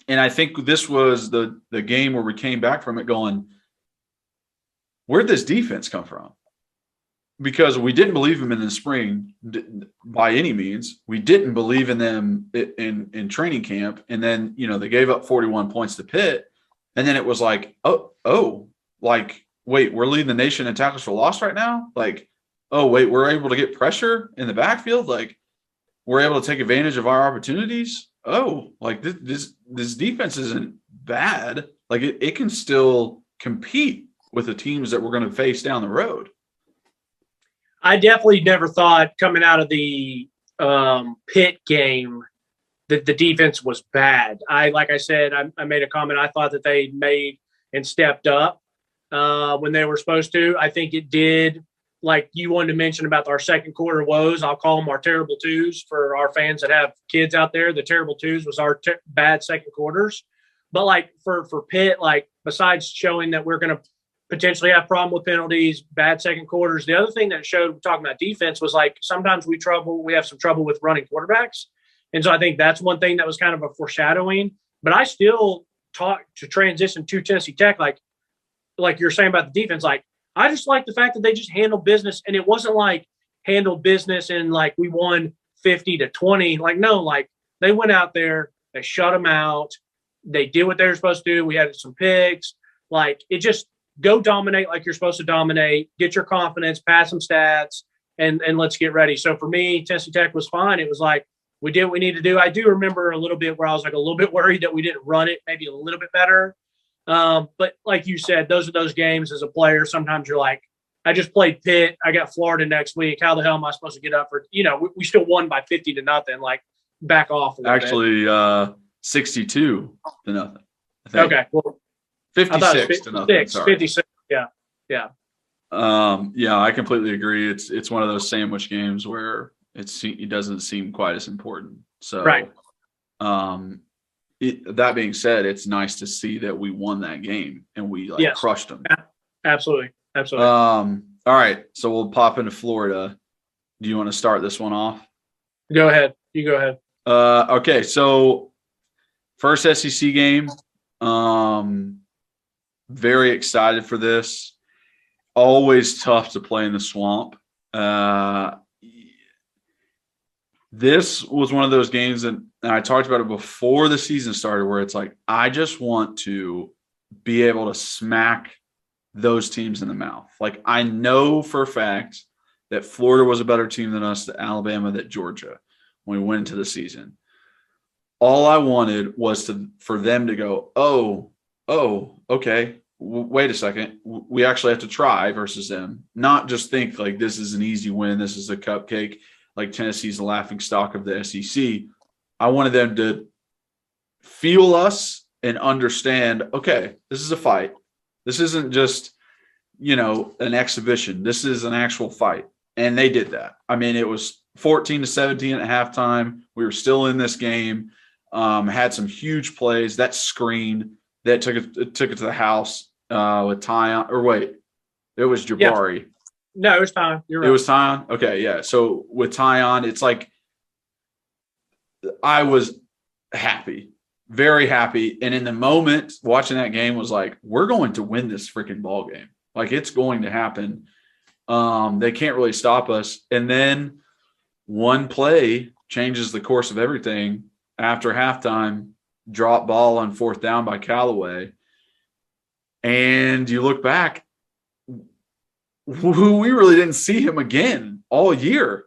And I think this was the game where we came back from it going, where'd this defense come from? Because we didn't believe him in the spring by any means. We didn't believe in them in training camp. And then, they gave up 41 points to Pitt. And then it was like, wait, we're leading the nation in tackles for loss right now? Like, wait, we're able to get pressure in the backfield? Like, we're able to take advantage of our opportunities? Like, this defense isn't bad. Like, it can still compete with the teams that we're going to face down the road. I definitely never thought coming out of the Pitt game that the defense was bad. Like I said, I made a comment. I thought that they made and stepped up when they were supposed to. I think it did. Like you wanted to mention about our second quarter woes, I'll call them our terrible twos for our fans that have kids out there. The terrible twos was our bad second quarters. But like for Pitt, like besides showing that we're going to potentially have problem with penalties, bad second quarters, the other thing that showed talking about defense was like sometimes we have some trouble with running quarterbacks. And so I think that's one thing that was kind of a foreshadowing. But I still talk to transition to Tennessee Tech, like you're saying about the defense, like I just like the fact that they just handled business, and it wasn't like handled business and like we won 50-20. Like, no, like they went out there, they shut them out. They did what they were supposed to do. We had some picks. Like, it just go dominate like you're supposed to dominate, get your confidence, pass some stats, and let's get ready. So for me, Tennessee Tech was fine. It was like, We did what we needed to do. I do remember a little bit where I was like a little bit worried that we didn't run it maybe a little bit better. But like you said, those are those games as a player. Sometimes you're like, I just played Pitt. I got Florida next week. How the hell am I supposed to get up for, we still won by 50-0. Like, back off a little Actually, bit. 62-0. Okay. Well, 56 to nothing. Sorry. 56. Yeah. Yeah. Yeah, I completely agree. It's one of those sandwich games where it doesn't seem quite as important. So, right. That being said, it's nice to see that we won that game and we crushed them. Absolutely. All right, so we'll pop into Florida. Do you want to start this one off? Go ahead. You go ahead. Okay, so first SEC game. Very excited for this. Always tough to play in the swamp. This was one of those games that, and I talked about it before the season started, where it's like, I just want to be able to smack those teams in the mouth. Like, I know for a fact that Florida was a better team than us, that Alabama, that Georgia, when we went into the season. All I wanted was for them to go, oh, okay, wait a second. We actually have to try versus them. Not just think like this is an easy win, this is a cupcake, like Tennessee's the laughing stock of the SEC. I wanted them to feel us and understand, okay, this is a fight. This isn't just, an exhibition. This is an actual fight. And they did that. I mean, it was 14-17 at halftime. We were still in this game. Had some huge plays. That screen that took it to the house with Tyon. Or wait, it was Jabari. Yeah. No, it was Tyon. You're right. It was Tyon? Okay, yeah. So with Tyon, it's like I was happy. Very happy. And in the moment, watching that game was like, we're going to win this freaking ball game. Like, it's going to happen. They can't really stop us. And then one play changes the course of everything. After halftime, drop ball on 4th down by Callaway. And you look back, we really didn't see him again all year.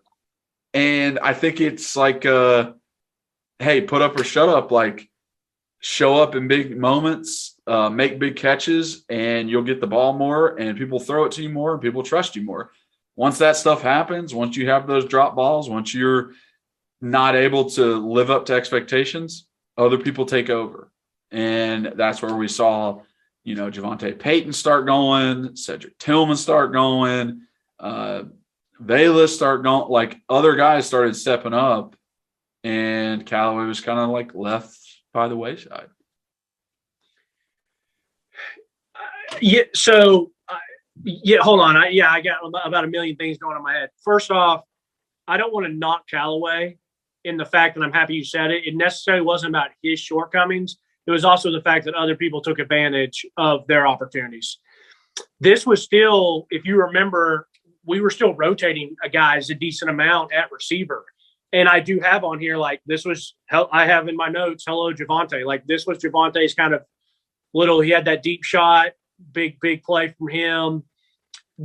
And I think it's like, hey, put up or shut up. Like, show up in big moments, make big catches, and you'll get the ball more, and people throw it to you more, and people trust you more. Once that stuff happens, once you have those drop balls, once you're not able to live up to expectations, other people take over. And that's where we saw, Javonte Payton start going, Cedric Tillman start going, Bayless start going, like other guys started stepping up, and Callaway was kind of like left by the wayside. Hold on. I got about a million things going on in my head. First off, I don't want to knock Callaway in the fact that I'm happy you said it. It necessarily wasn't about his shortcomings. It was also the fact that other people took advantage of their opportunities. This was still, if you remember, we were still rotating guys a decent amount at receiver. And I do have on here, like, this was, I have in my notes, hello, Javonte. Like, this was Javonte's kind of he had that deep shot, big play from him.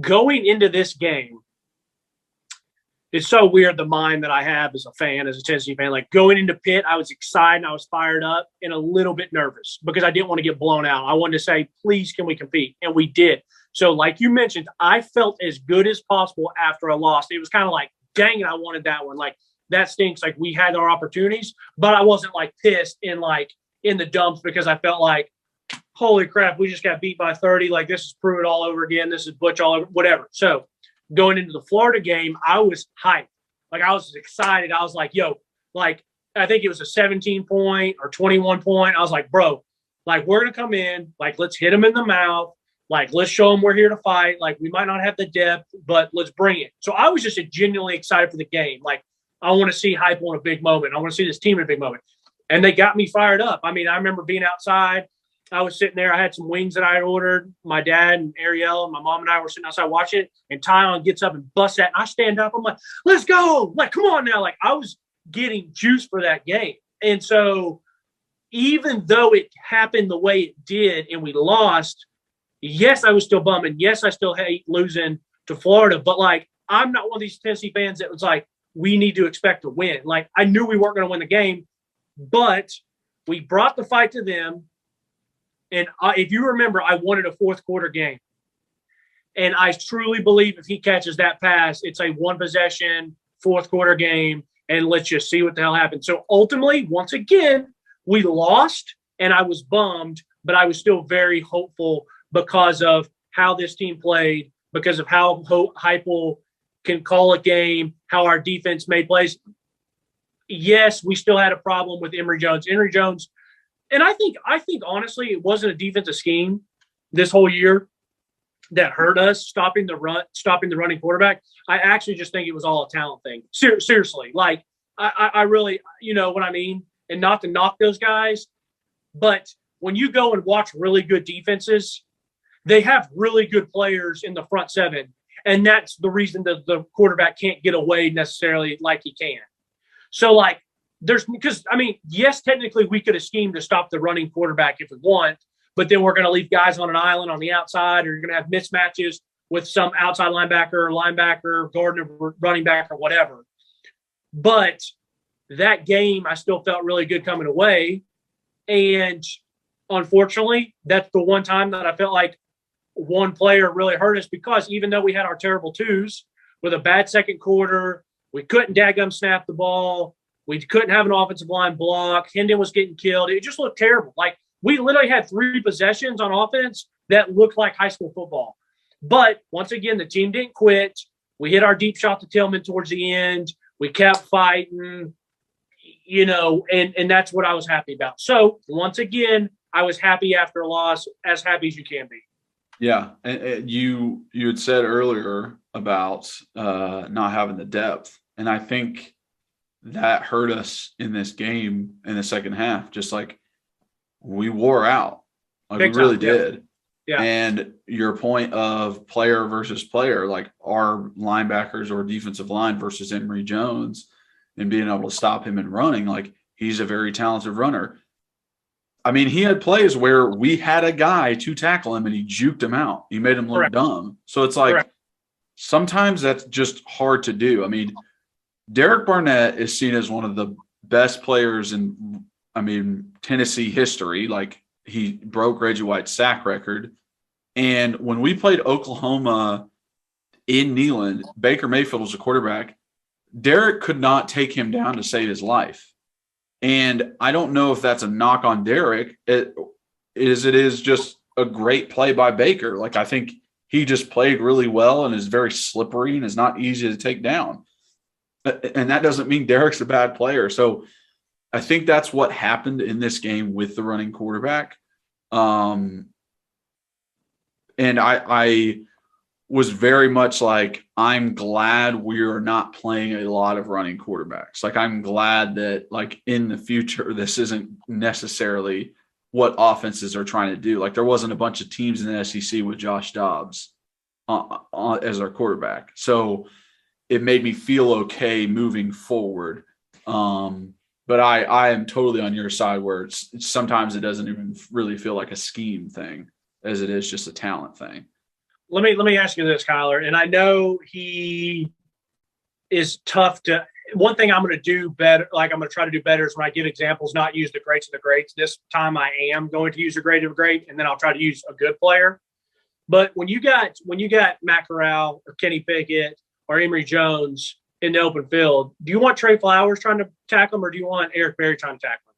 Going into this game, it's so weird, the mind that I have as a fan, as a Tennessee fan. Like, going into Pitt, I was excited, I was fired up, and a little bit nervous because I didn't want to get blown out. I wanted to say, please, can we compete? And we did. So, like you mentioned, I felt as good as possible after a loss. It was kind of like, dang it, I wanted that one. Like, that stinks. Like, we had our opportunities, but I wasn't like pissed in the dumps because I felt like, holy crap, we just got beat by 30. Like, this is Pruitt all over again. This is Butch all over, whatever. So going into the Florida game, I was hyped. Like, I was excited. I was like, yo, like, I think it was a 17-point or 21-point. I was like, bro, like, we're going to come in, like, let's hit them in the mouth. Like, let's show them we're here to fight. Like, we might not have the depth, but let's bring it. So I was just genuinely excited for the game. Like, I want to see Heupel in a big moment. I want to see this team in a big moment. And they got me fired up. I mean, I remember being outside. I was sitting there. I had some wings that I had ordered. My dad and Ariel and my mom and I were sitting outside watching it. And Tyon gets up and busts that. And I stand up. I'm like, let's go. Like, come on now. Like, I was getting juice for that game. And so even though it happened the way it did and we lost, yes, I was still bumming. Yes, I still hate losing to Florida. But, like, I'm not one of these Tennessee fans that was like, we need to expect to win. Like, I knew we weren't going to win the game, but we brought the fight to them. And if you remember, I wanted a fourth quarter game. And I truly believe if he catches that pass, it's a one possession, fourth quarter game, and let's just see what the hell happens. So ultimately, once again, we lost, and I was bummed, but I was still very hopeful because of how this team played, because of how Heupel can call a game, how our defense made plays. Yes, we still had a problem with Emory Jones. Emory Jones, and I think honestly, it wasn't a defensive scheme this whole year that hurt us, stopping the running quarterback. I actually just think it was all a talent thing. Seriously, like I really, you know what I mean? And not to knock those guys, but when you go and watch really good defenses, they have really good players in the front seven. And that's the reason that the quarterback can't get away necessarily like he can. So, like, yes, technically we could have schemed to stop the running quarterback if we want, but then we're going to leave guys on an island on the outside, or you're going to have mismatches with some outside linebacker, Gardner, running back, or whatever. But that game, I still felt really good coming away. And unfortunately, that's the one time that I felt like one player really hurt us, because even though we had our terrible twos with a bad second quarter, we couldn't daggum snap the ball. We couldn't have an offensive line block. Hendon was getting killed. It just looked terrible. Like, we literally had 3 possessions on offense that looked like high school football. But once again, the team didn't quit. We hit our deep shot to Tillman towards the end. We kept fighting, you know, and that's what I was happy about. So once again, I was happy after a loss, as happy as you can be. Yeah, and you had said earlier about not having the depth, and I think that hurt us in this game in the second half. Just like, we wore out, like we really did. Yeah. And your point of player versus player, like our linebackers or defensive line versus Emory Jones, and being able to stop him in running, like, he's a very talented runner. I mean, he had plays where we had a guy to tackle him and he juked him out. He made him look dumb. So it's like, sometimes that's just hard to do. I mean, Derek Barnett is seen as one of the best players in, Tennessee history. Like, he broke Reggie White's sack record. And when we played Oklahoma in Neyland, Baker Mayfield was a quarterback. Derek could not take him down to save his life. And I don't know if that's a knock on Derek. It is just a great play by Baker. Like, I think he just played really well and is very slippery and is not easy to take down. And that doesn't mean Derek's a bad player. So I think that's what happened in this game with the running quarterback. And I was very much like, I'm glad we are not playing a lot of running quarterbacks. Like, I'm glad that, like, in the future, this isn't necessarily what offenses are trying to do. Like, there wasn't a bunch of teams in the SEC with Josh Dobbs as our quarterback. So it made me feel okay moving forward. But I am totally on your side, where sometimes it doesn't even really feel like a scheme thing as it is just a talent thing. Let me ask you this, Kyler, and I know he is tough to – one thing I'm going to do better, like I'm going to try to do better, is when I give examples, not use the greats of the greats. This time I am going to use a great of a great, and then I'll try to use a good player. But when you got Matt Corral or Kenny Pickett or Emory Jones in the open field, do you want Trey Flowers trying to tackle him, or do you want Eric Berry trying to tackle him?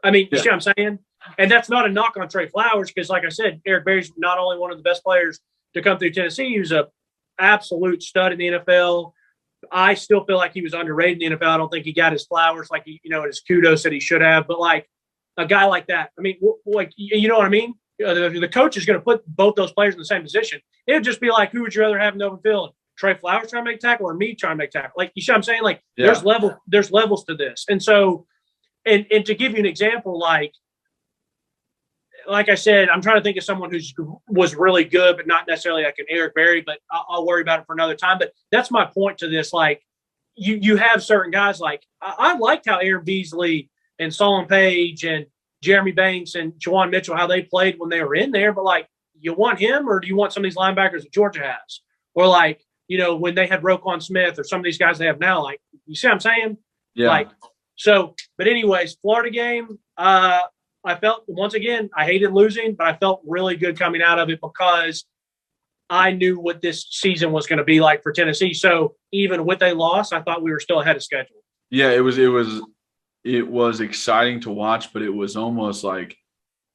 I mean, you see what I'm saying? And that's not a knock on Trey Flowers, because, like I said, Eric Berry's not only one of the best players to come through Tennessee, he was an absolute stud in the NFL. I still feel like he was underrated in the NFL. I don't think he got his flowers, like, his kudos that he should have. But, like, a guy like that, I mean, like, you know what I mean? The coach is going to put both those players in the same position. It would just be like, who would you rather have in the open field? Trey Flowers trying to make tackle, or me trying to make tackle? Like, you see what I'm saying? Like, there's levels to this. And so, and to give you an example, like I said, I'm trying to think of someone who was really good, but not necessarily like an Eric Berry, but I'll worry about it for another time. But that's my point to this. Like, you have certain guys, like, I liked how Aaron Beasley and Solon Page and Jeremy Banks and Juwan Mitchell, how they played when they were in there. But, like, you want him, or do you want some of these linebackers that Georgia has? Or, like, when they had Roquan Smith or some of these guys they have now. Like, you see what I'm saying? Yeah. But anyways, Florida game, I felt, once again, I hated losing, but I felt really good coming out of it because I knew what this season was going to be like for Tennessee. So even with a loss, I thought we were still ahead of schedule. Yeah, it was exciting to watch, but it was almost like,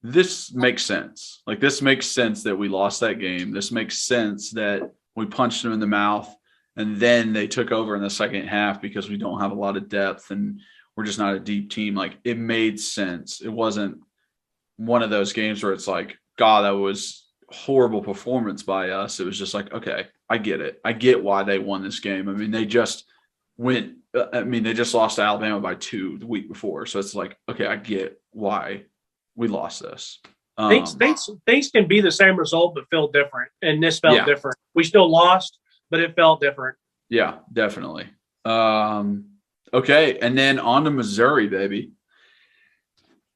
this makes sense. Like, this makes sense that we lost that game. This makes sense that we punched them in the mouth, and then they took over in the second half because we don't have a lot of depth and we're just not a deep team. Like, it made sense. It wasn't one of those games where it's like, God, that was horrible performance by us. It was just like, okay, I get it. I get why they won this game. I mean, they just lost to Alabama by 2 the week before. So it's like, okay, I get why we lost this. Things can be the same result, but feel different. And this felt different. We still lost, but it felt different. Yeah, definitely. Okay. And then on to Missouri, baby.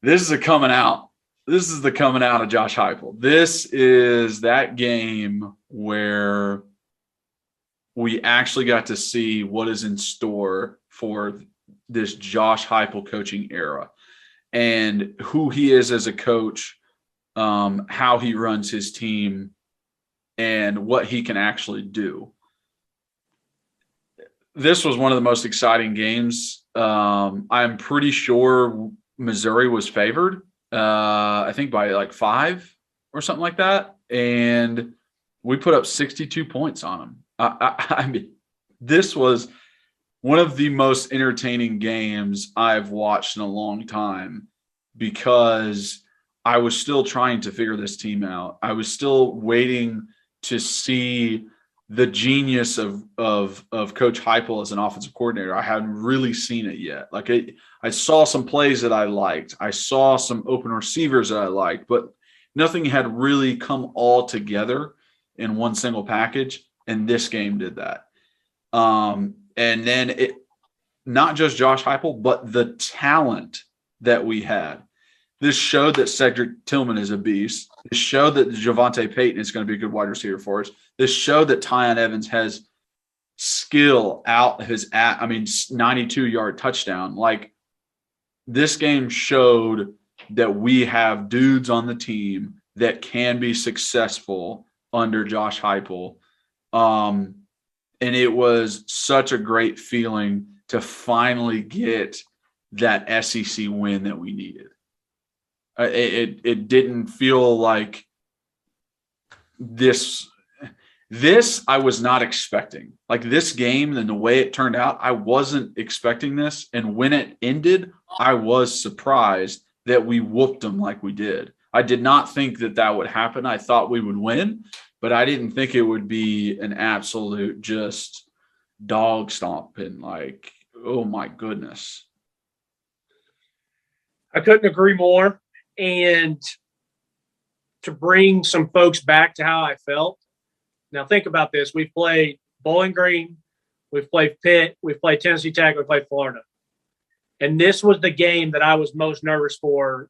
This is the coming out of Josh Heupel. This is that game where we actually got to see what is in store for this Josh Heupel coaching era and who he is as a coach, how he runs his team, and what he can actually do. This was one of the most exciting games. I'm pretty sure Missouri was favored, I think by like 5 or something like that. And we put up 62 points on them. I mean, this was one of the most entertaining games I've watched in a long time because I was still trying to figure this team out. I was still waiting to see the genius of Coach Heupel as an offensive coordinator. I hadn't really seen it yet. Like, I saw some plays that I liked. I saw some open receivers that I liked, but nothing had really come all together in one single package. And this game did that. And then not just Josh Heupel, but the talent that we had. This showed that Cedric Tillman is a beast. This showed that Javonte Payton is going to be a good wide receiver for us. This showed that Tyon Evans has skill out his 92-yard touchdown. Like, this game showed that we have dudes on the team that can be successful under Josh Heupel. And it was such a great feeling to finally get that SEC win that we needed. It didn't feel like this I was not expecting. Like, this game and the way it turned out, I wasn't expecting this. And when it ended, I was surprised that we whooped them like we did. I did not think that would happen. I thought we would win, but I didn't think it would be an absolute just dog stomping. Like, oh my goodness. I couldn't agree more. And to bring some folks back to how I felt. Now think about this. We've played Bowling Green. We've played Pitt. We've played Tennessee Tech. We played Florida. And this was the game that I was most nervous for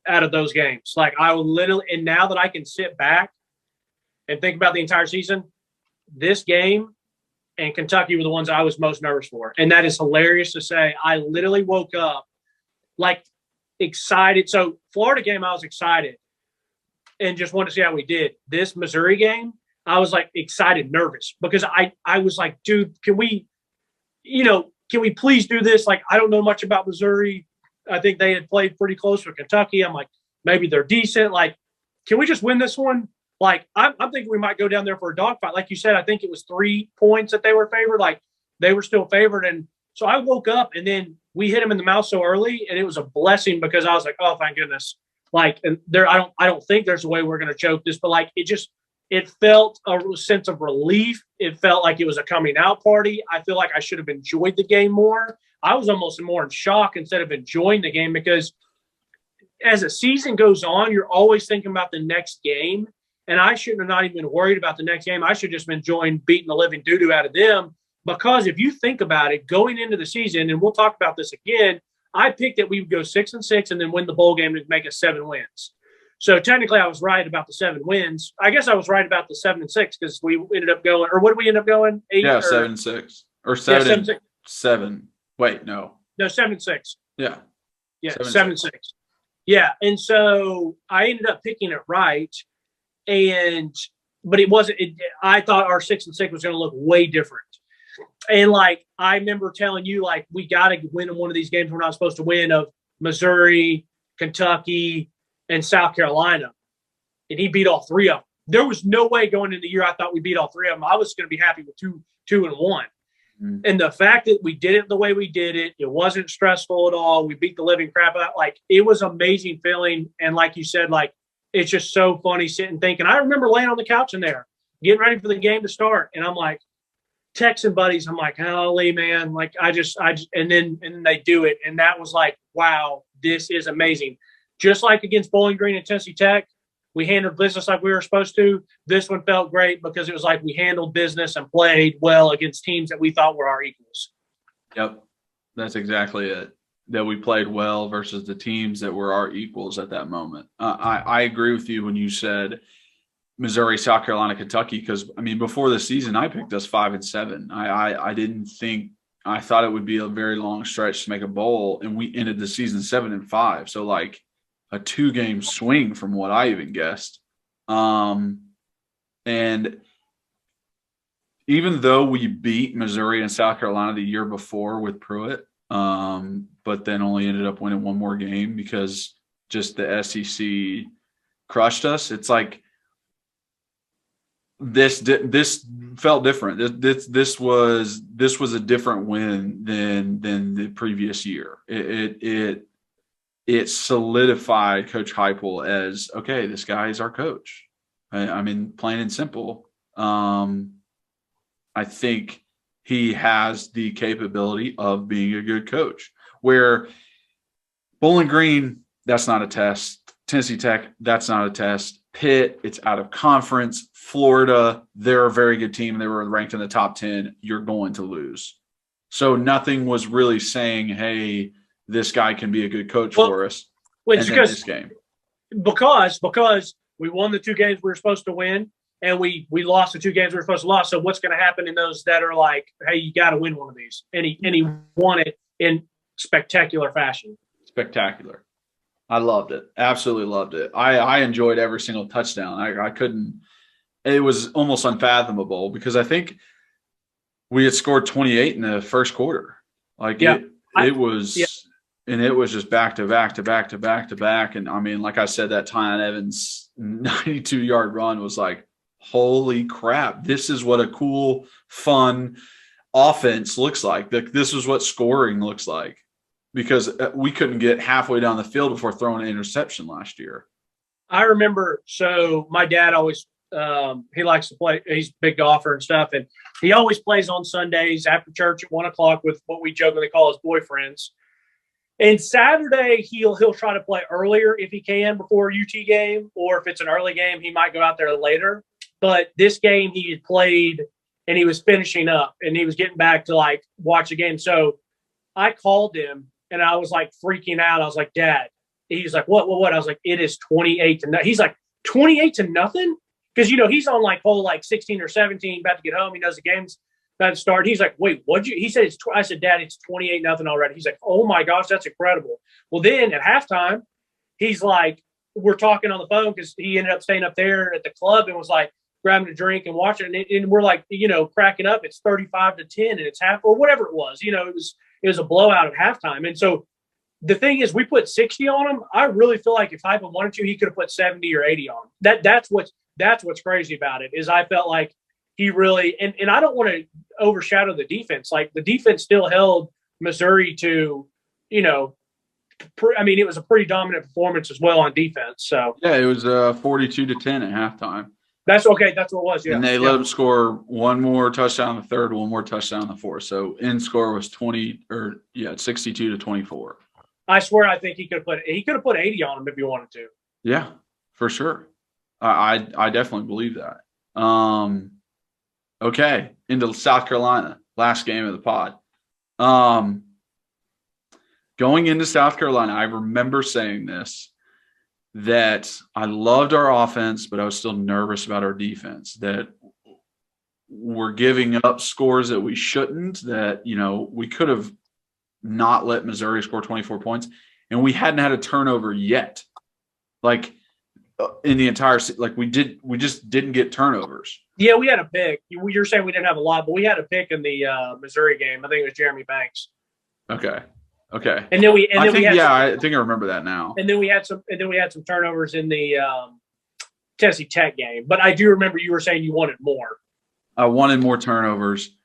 out of those games. Like, I would literally, and now that I can sit back and think about the entire season, this game and Kentucky were the ones I was most nervous for. And that is hilarious to say. I literally woke up like excited. So Florida game, I was excited and just wanted to see how we did. This Missouri game, I was like excited, nervous because I was like, dude, can we please do this? Like, I don't know much about Missouri. I think they had played pretty close with Kentucky. I'm like, maybe they're decent. Like, can we just win this one? Like, I'm thinking we might go down there for a dogfight. Like you said, I think it was 3 points that they were favored. Like, they were still favored. And so I woke up and then we hit him in the mouth so early, and it was a blessing because I was like, oh, thank goodness. Like, and I don't think there's a way we're going to choke this, but like, it felt a sense of relief. It felt like it was a coming out party. I feel like I should have enjoyed the game more. I was almost more in shock instead of enjoying the game because as a season goes on, you're always thinking about the next game. And I shouldn't have not even been worried about the next game. I should have just been enjoying beating the living doo-doo out of them. Because if you think about it, going into the season, and we'll talk about this again, I picked that we would go 6-6 and then win the bowl game to make us 7 wins. So technically I was right about the 7 wins. I guess I was right about the 7-6 because we ended up going, or what did we end up going? 8? Yeah, 7-6 or 7 7-6. 7. Wait, no. No, 7-6. Yeah. Yeah, 7-6. Yeah. And so I ended up picking it right. But it wasn't, I thought our 6-6 was going to look way different. And like, I remember telling you, like, we got to win one of these games we're not supposed to win, of Missouri, Kentucky, and South Carolina. And he beat all 3 of them. There was no way going into the year I thought we beat all 3 of them. I was going to be happy with 2-1. Mm-hmm. And the fact that we did it the way we did it, it wasn't stressful at all. We beat the living crap out. Like, it was an amazing feeling. And like you said, like, it's just so funny sitting thinking. I remember laying on the couch in there, getting ready for the game to start. And I'm like, texting buddies. I'm like, holy man. Like, and then they do it. And that was like, wow, this is amazing. Just like against Bowling Green and Tennessee Tech, we handled business like we were supposed to. This one felt great because it was like we handled business and played well against teams that we thought were our equals. Yep. That's exactly it. That we played well versus the teams that were our equals at that moment. I agree with you when you said Missouri, South Carolina, Kentucky, because, I mean, before the season, I picked us 5-7. I didn't think – I thought it would be a very long stretch to make a bowl, and we ended the season 7-5. So, like, a 2-game swing from what I even guessed. And even though we beat Missouri and South Carolina the year before with Pruitt, but then only ended up winning one more game because just the SEC crushed us. It's like this felt different. This was a different win than the previous year. It solidified Coach Heupel as, okay, this guy is our coach. I mean, plain and simple. I think he has the capability of being a good coach. Where Bowling Green, that's not a test. Tennessee Tech, that's not a test. Pitt, it's out of conference. Florida, they're a very good team. They were ranked in the top 10. You're going to lose. So nothing was really saying, hey, this guy can be a good coach for us. Which and this game. Because we won the 2 games we were supposed to win, and we lost the 2 games we were supposed to lose. So what's going to happen in those that are like, hey, you got to win one of these? And he won it in spectacular fashion. Spectacular. I loved it. Absolutely loved it. I enjoyed every single touchdown. I couldn't – it was almost unfathomable because I think we had scored 28 in the first quarter. Like, yeah, it was – and it was just back to back to back to back to back. And, I mean, like I said, that Tyon Evans 92-yard run was like, holy crap, this is what a cool, fun offense looks like. This is what scoring looks like. Because we couldn't get halfway down the field before throwing an interception last year. I remember, so my dad always he likes to play. He's a big golfer and stuff, and he always plays on Sundays after church at 1:00 with what we jokingly call his boyfriends. And Saturday he'll try to play earlier if he can before a UT game, or if it's an early game, he might go out there later. But this game he had played and he was finishing up and he was getting back to like watch the game. So I called him. And I was like freaking out. I was like, Dad. He's like, what? I was like, it is 28 to nothing. He's like, 28 to nothing? Because, he's on like hole like 16 or 17, about to get home. He knows the game's about to start. He's like, wait, what'd you? He said, I said, Dad, it's 28 nothing already. He's like, oh my gosh, that's incredible. Well, then at halftime, he's like, we're talking on the phone because he ended up staying up there at the club and was like grabbing a drink and watching it. And we're like, cracking up. It's 35 to 10 and it's half or whatever it was. It was a blowout at halftime. And so the thing is, we put 60 on him. I really feel like if Heupel wanted to, he could have put 70 or 80 on him. That's what's crazy about it is I felt like he really – and I don't want to overshadow the defense. Like, the defense still held Missouri to, it was a pretty dominant performance as well on defense. So yeah, it was 42 to 10 at halftime. That's okay. That's what it was. Yeah. And they let them score one more touchdown in the third, one more touchdown in the fourth. So end score was 62 to 24. I swear, I think he could have put 80 on him if he wanted to. Yeah, for sure. I definitely believe that. Okay, into South Carolina, last game of the pod. Going into South Carolina, I remember saying this. that I loved our offense, but I was still nervous about our defense, that we're giving up scores that we shouldn't, that, we could have not let Missouri score 24 points, and we hadn't had a turnover yet. Like in the entire, we just didn't get turnovers. Yeah, we had a pick. You're saying we didn't have a lot, but we had a pick in the Missouri game. I think it was Jeremy Banks. Okay. And then I think I remember that now. And then we had some turnovers in the Tennessee Tech game. But I do remember you were saying you wanted more. I wanted more turnovers,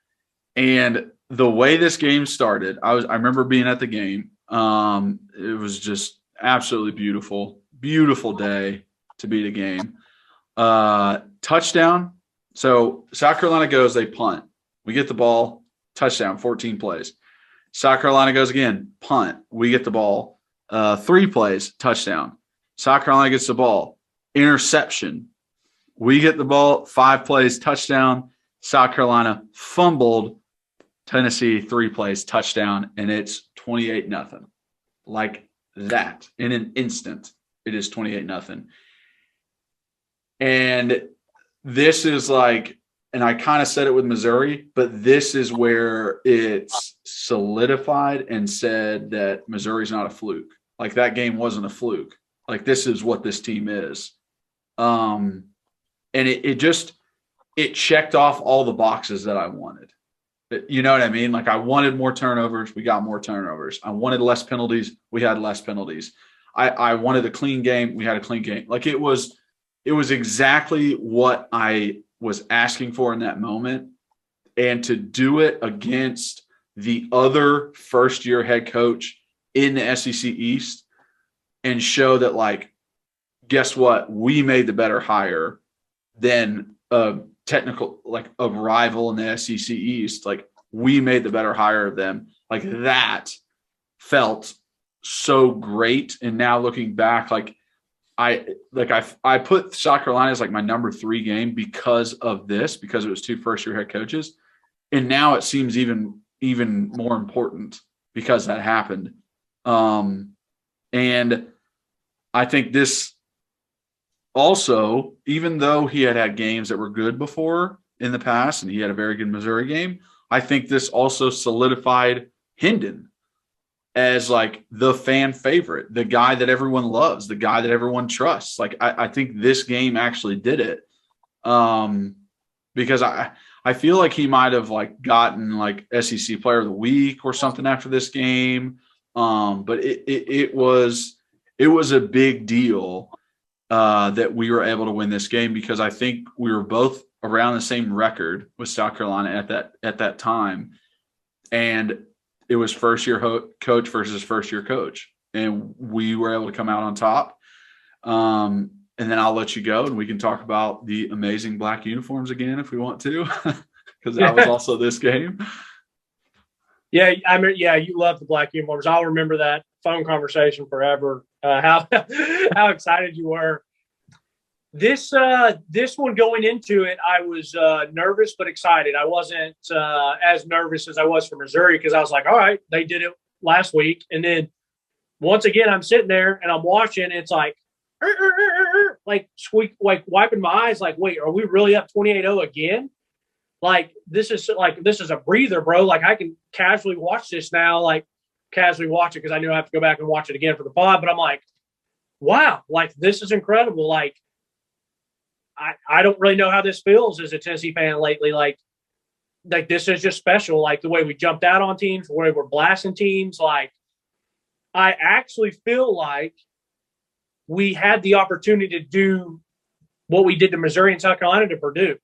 and the way this game started, I remember being at the game. It was just absolutely beautiful day to be at a game. Touchdown. So South Carolina goes, they punt. We get the ball, touchdown, 14 plays. South Carolina goes again, punt. We get the ball, 3 plays, touchdown. South Carolina gets the ball, interception. We get the ball, 5 plays, touchdown. South Carolina fumbled. Tennessee, 3 plays, touchdown, and it's 28-0. Like that. In an instant, it is 28-0. And this is like, and I kind of said it with Missouri, but this is where it's solidified and said that Missouri's not a fluke. Like that game wasn't a fluke. Like this is what this team is. And it checked off all the boxes that I wanted. You know what I mean? Like I wanted more turnovers. We got more turnovers. I wanted less penalties. We had less penalties. I wanted a clean game. We had a clean game. Like it was exactly what I was asking for in that moment. And to do it against the other first-year head coach in the SEC East and show that, like, guess what? We made the better hire than a technical, like a rival in the SEC East. Like we made the better hire of them. Like that felt so great. And now looking back, I put South Carolina as like my number 3 game because of this, because it was 2 first-year head coaches. And now it seems even more important because that happened. And I think this also, even though he had games that were good before in the past, and he had a very good Missouri game, I think this also solidified Hendon as like the fan favorite, the guy that everyone loves, the guy that everyone trusts. Like I think this game actually did it. Because I feel like he might have like gotten like SEC Player of the Week or something after this game. But it was a big deal that we were able to win this game, because I think we were both around the same record with South Carolina at that time. And it was first-year coach versus first-year coach, and we were able to come out on top. And then I'll let you go, and we can talk about the amazing black uniforms again if we want to, because that was also this game. Yeah, you love the black uniforms. I'll remember that phone conversation forever. How excited you were. This one going into it, I was nervous but excited. I wasn't as nervous as I was for Missouri, because I was like, all right, they did it last week. And then once again, I'm sitting there and I'm watching. It's like, like squeak, like wiping my eyes. Like, wait, are we really up 28-0 again? Like this is a breather, bro. Like I can casually watch this now. Like casually watch it because I knew I have to go back and watch it again for the pod. But I'm like, wow, like this is incredible. Like. I don't really know how this feels as a Tennessee fan lately. Like this is just special. Like the way we jumped out on teams, the way we're blasting teams. Like I actually feel like we had the opportunity to do what we did to Missouri and South Carolina to Purdue.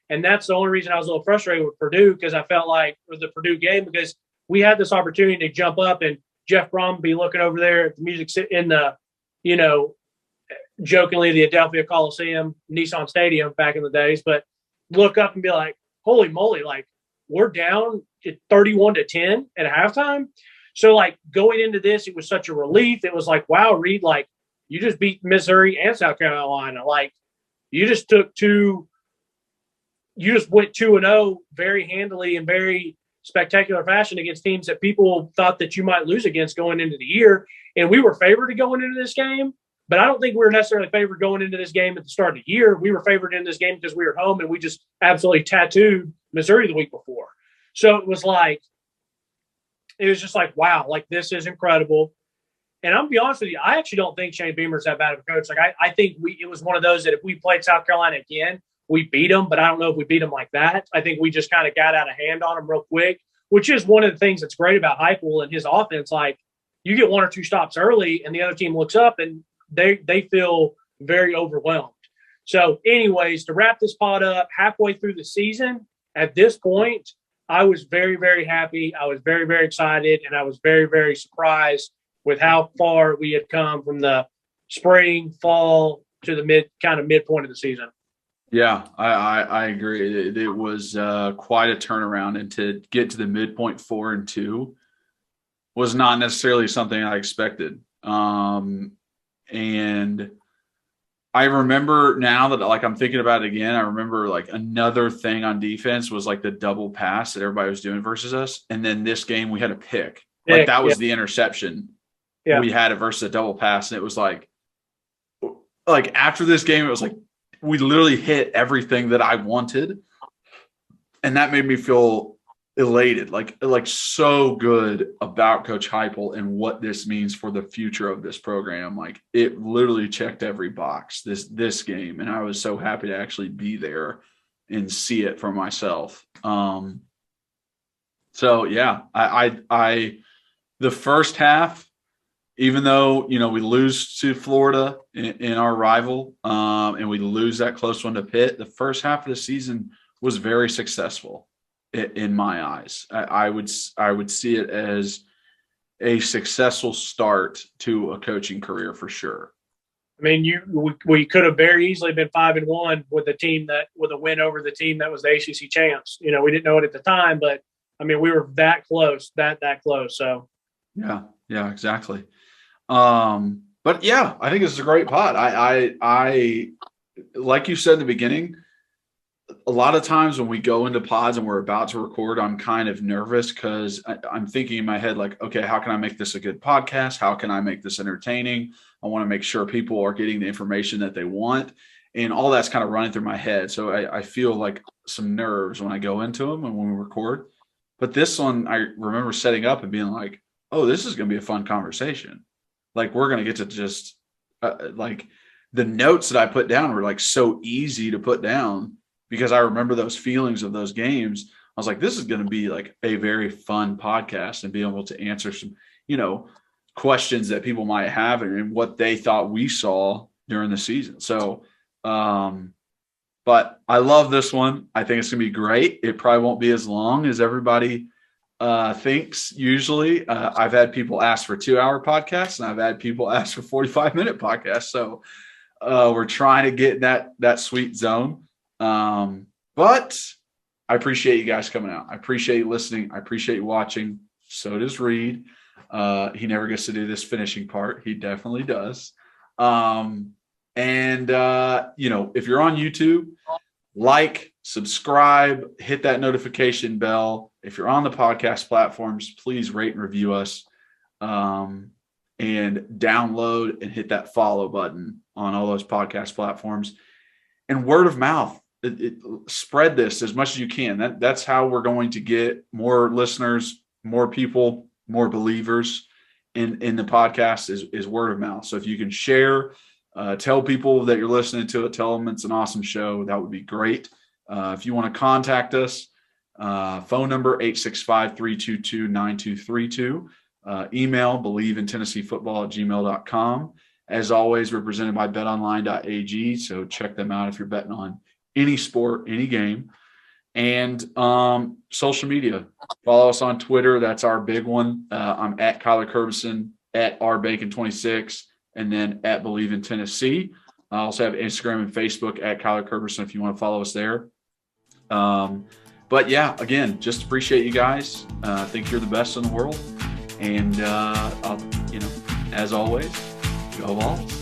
And that's the only reason I was a little frustrated with Purdue, because I felt like with the Purdue game, because we had this opportunity to jump up and Jeff Brom be looking over there at the music in the, jokingly the Adelphia Coliseum, Nissan Stadium back in the days, but look up and be like, holy moly, like we're down to 31-10 at halftime. So like going into this, it was such a relief. It was like, wow, Reed, like you just beat Missouri and South Carolina. Like you just went 2-0 very handily and very spectacular fashion against teams that people thought that you might lose against going into the year. And we were favored to going into this game. But I don't think we were necessarily favored going into this game at the start of the year. We were favored in this game because we were home and we just absolutely tattooed Missouri the week before. So it was just like, wow, like this is incredible. And I'm gonna be honest with you, I actually don't think Shane Beamer's that bad of a coach. Like I think it was one of those that if we played South Carolina again, we beat them, but I don't know if we beat them like that. I think we just kind of got out of hand on them real quick, which is one of the things that's great about Heupel and his offense. Like you get one or two stops early and the other team looks up and they feel very overwhelmed. So anyways, to wrap this pod up, halfway through the season, at this point, I was very, very happy. I was very, very excited, and I was very, very surprised with how far we had come from the spring, fall to the midpoint of the season. Yeah, I agree. It was quite a turnaround, and to get to the midpoint 4-2 was not necessarily something I expected. And I remember now that like I'm thinking about it again, I remember like another thing on defense was like the double pass that everybody was doing versus us. And then this game we had a pick. Like that was the interception. Yeah. We had it versus a double pass. And it was like after this game, it was like we literally hit everything that I wanted. And that made me feel elated, like so good about Coach Heupel and what this means for the future of this program. Like it literally checked every box this game, and I was so happy to actually be there and see it for myself. So yeah, I the first half, even though we lose to Florida in our rival, and we lose that close one to Pitt, the first half of the season was very successful. In my eyes, I would see it as a successful start to a coaching career for sure. I mean, we could have very easily been 5-1 with a win over the team that was the ACC champs. We didn't know it at the time, but I mean, we were that close, that close. So yeah, exactly. But yeah, I think this is a great pod. I like you said in the beginning. A lot of times when we go into pods and we're about to record, I'm kind of nervous because I'm thinking in my head, like, okay, how can I make this a good podcast? How can I make this entertaining? I want to make sure people are getting the information that they want. And all that's kind of running through my head. So I feel like some nerves when I go into them and when we record. But this one, I remember setting up and being like, oh, this is going to be a fun conversation. Like, we're going to get to just like the notes that I put down were like so easy to put down. Because I remember those feelings of those games. I was like, this is going to be like a very fun podcast and be able to answer some, questions that people might have and what they thought we saw during the season. So, but I love this one. I think it's going to be great. It probably won't be as long as everybody thinks usually. I've had people ask for 2-hour podcasts and I've had people ask for 45-minute podcasts. So we're trying to get that sweet zone. But I appreciate you guys coming out. I appreciate you listening. I appreciate you watching. So does Reed. He never gets to do this finishing part. He definitely does. And if you're on YouTube, like, subscribe, hit that notification bell. If you're on the podcast platforms, please rate and review us, and download and hit that follow button on all those podcast platforms. And word of mouth. Spread this as much as you can. That's how we're going to get more listeners, more people, more believers in the podcast is word of mouth. So if you can share, tell people that you're listening to it, tell them it's an awesome show. That would be great. If you want to contact us, phone number 865-322-9232, email bleavintennesseefootball@gmail.com. As always, we're presented by betonline.ag. So check them out if you're betting on any sport, any game. And social media. Follow us on Twitter. That's our big one. I'm at Kyler Curbison, at rbacon26, and then at Believe in Tennessee. I also have Instagram and Facebook at Kyler Curbison if you want to follow us there. But yeah, again, just appreciate you guys. I think you're the best in the world. And as always, go Vols.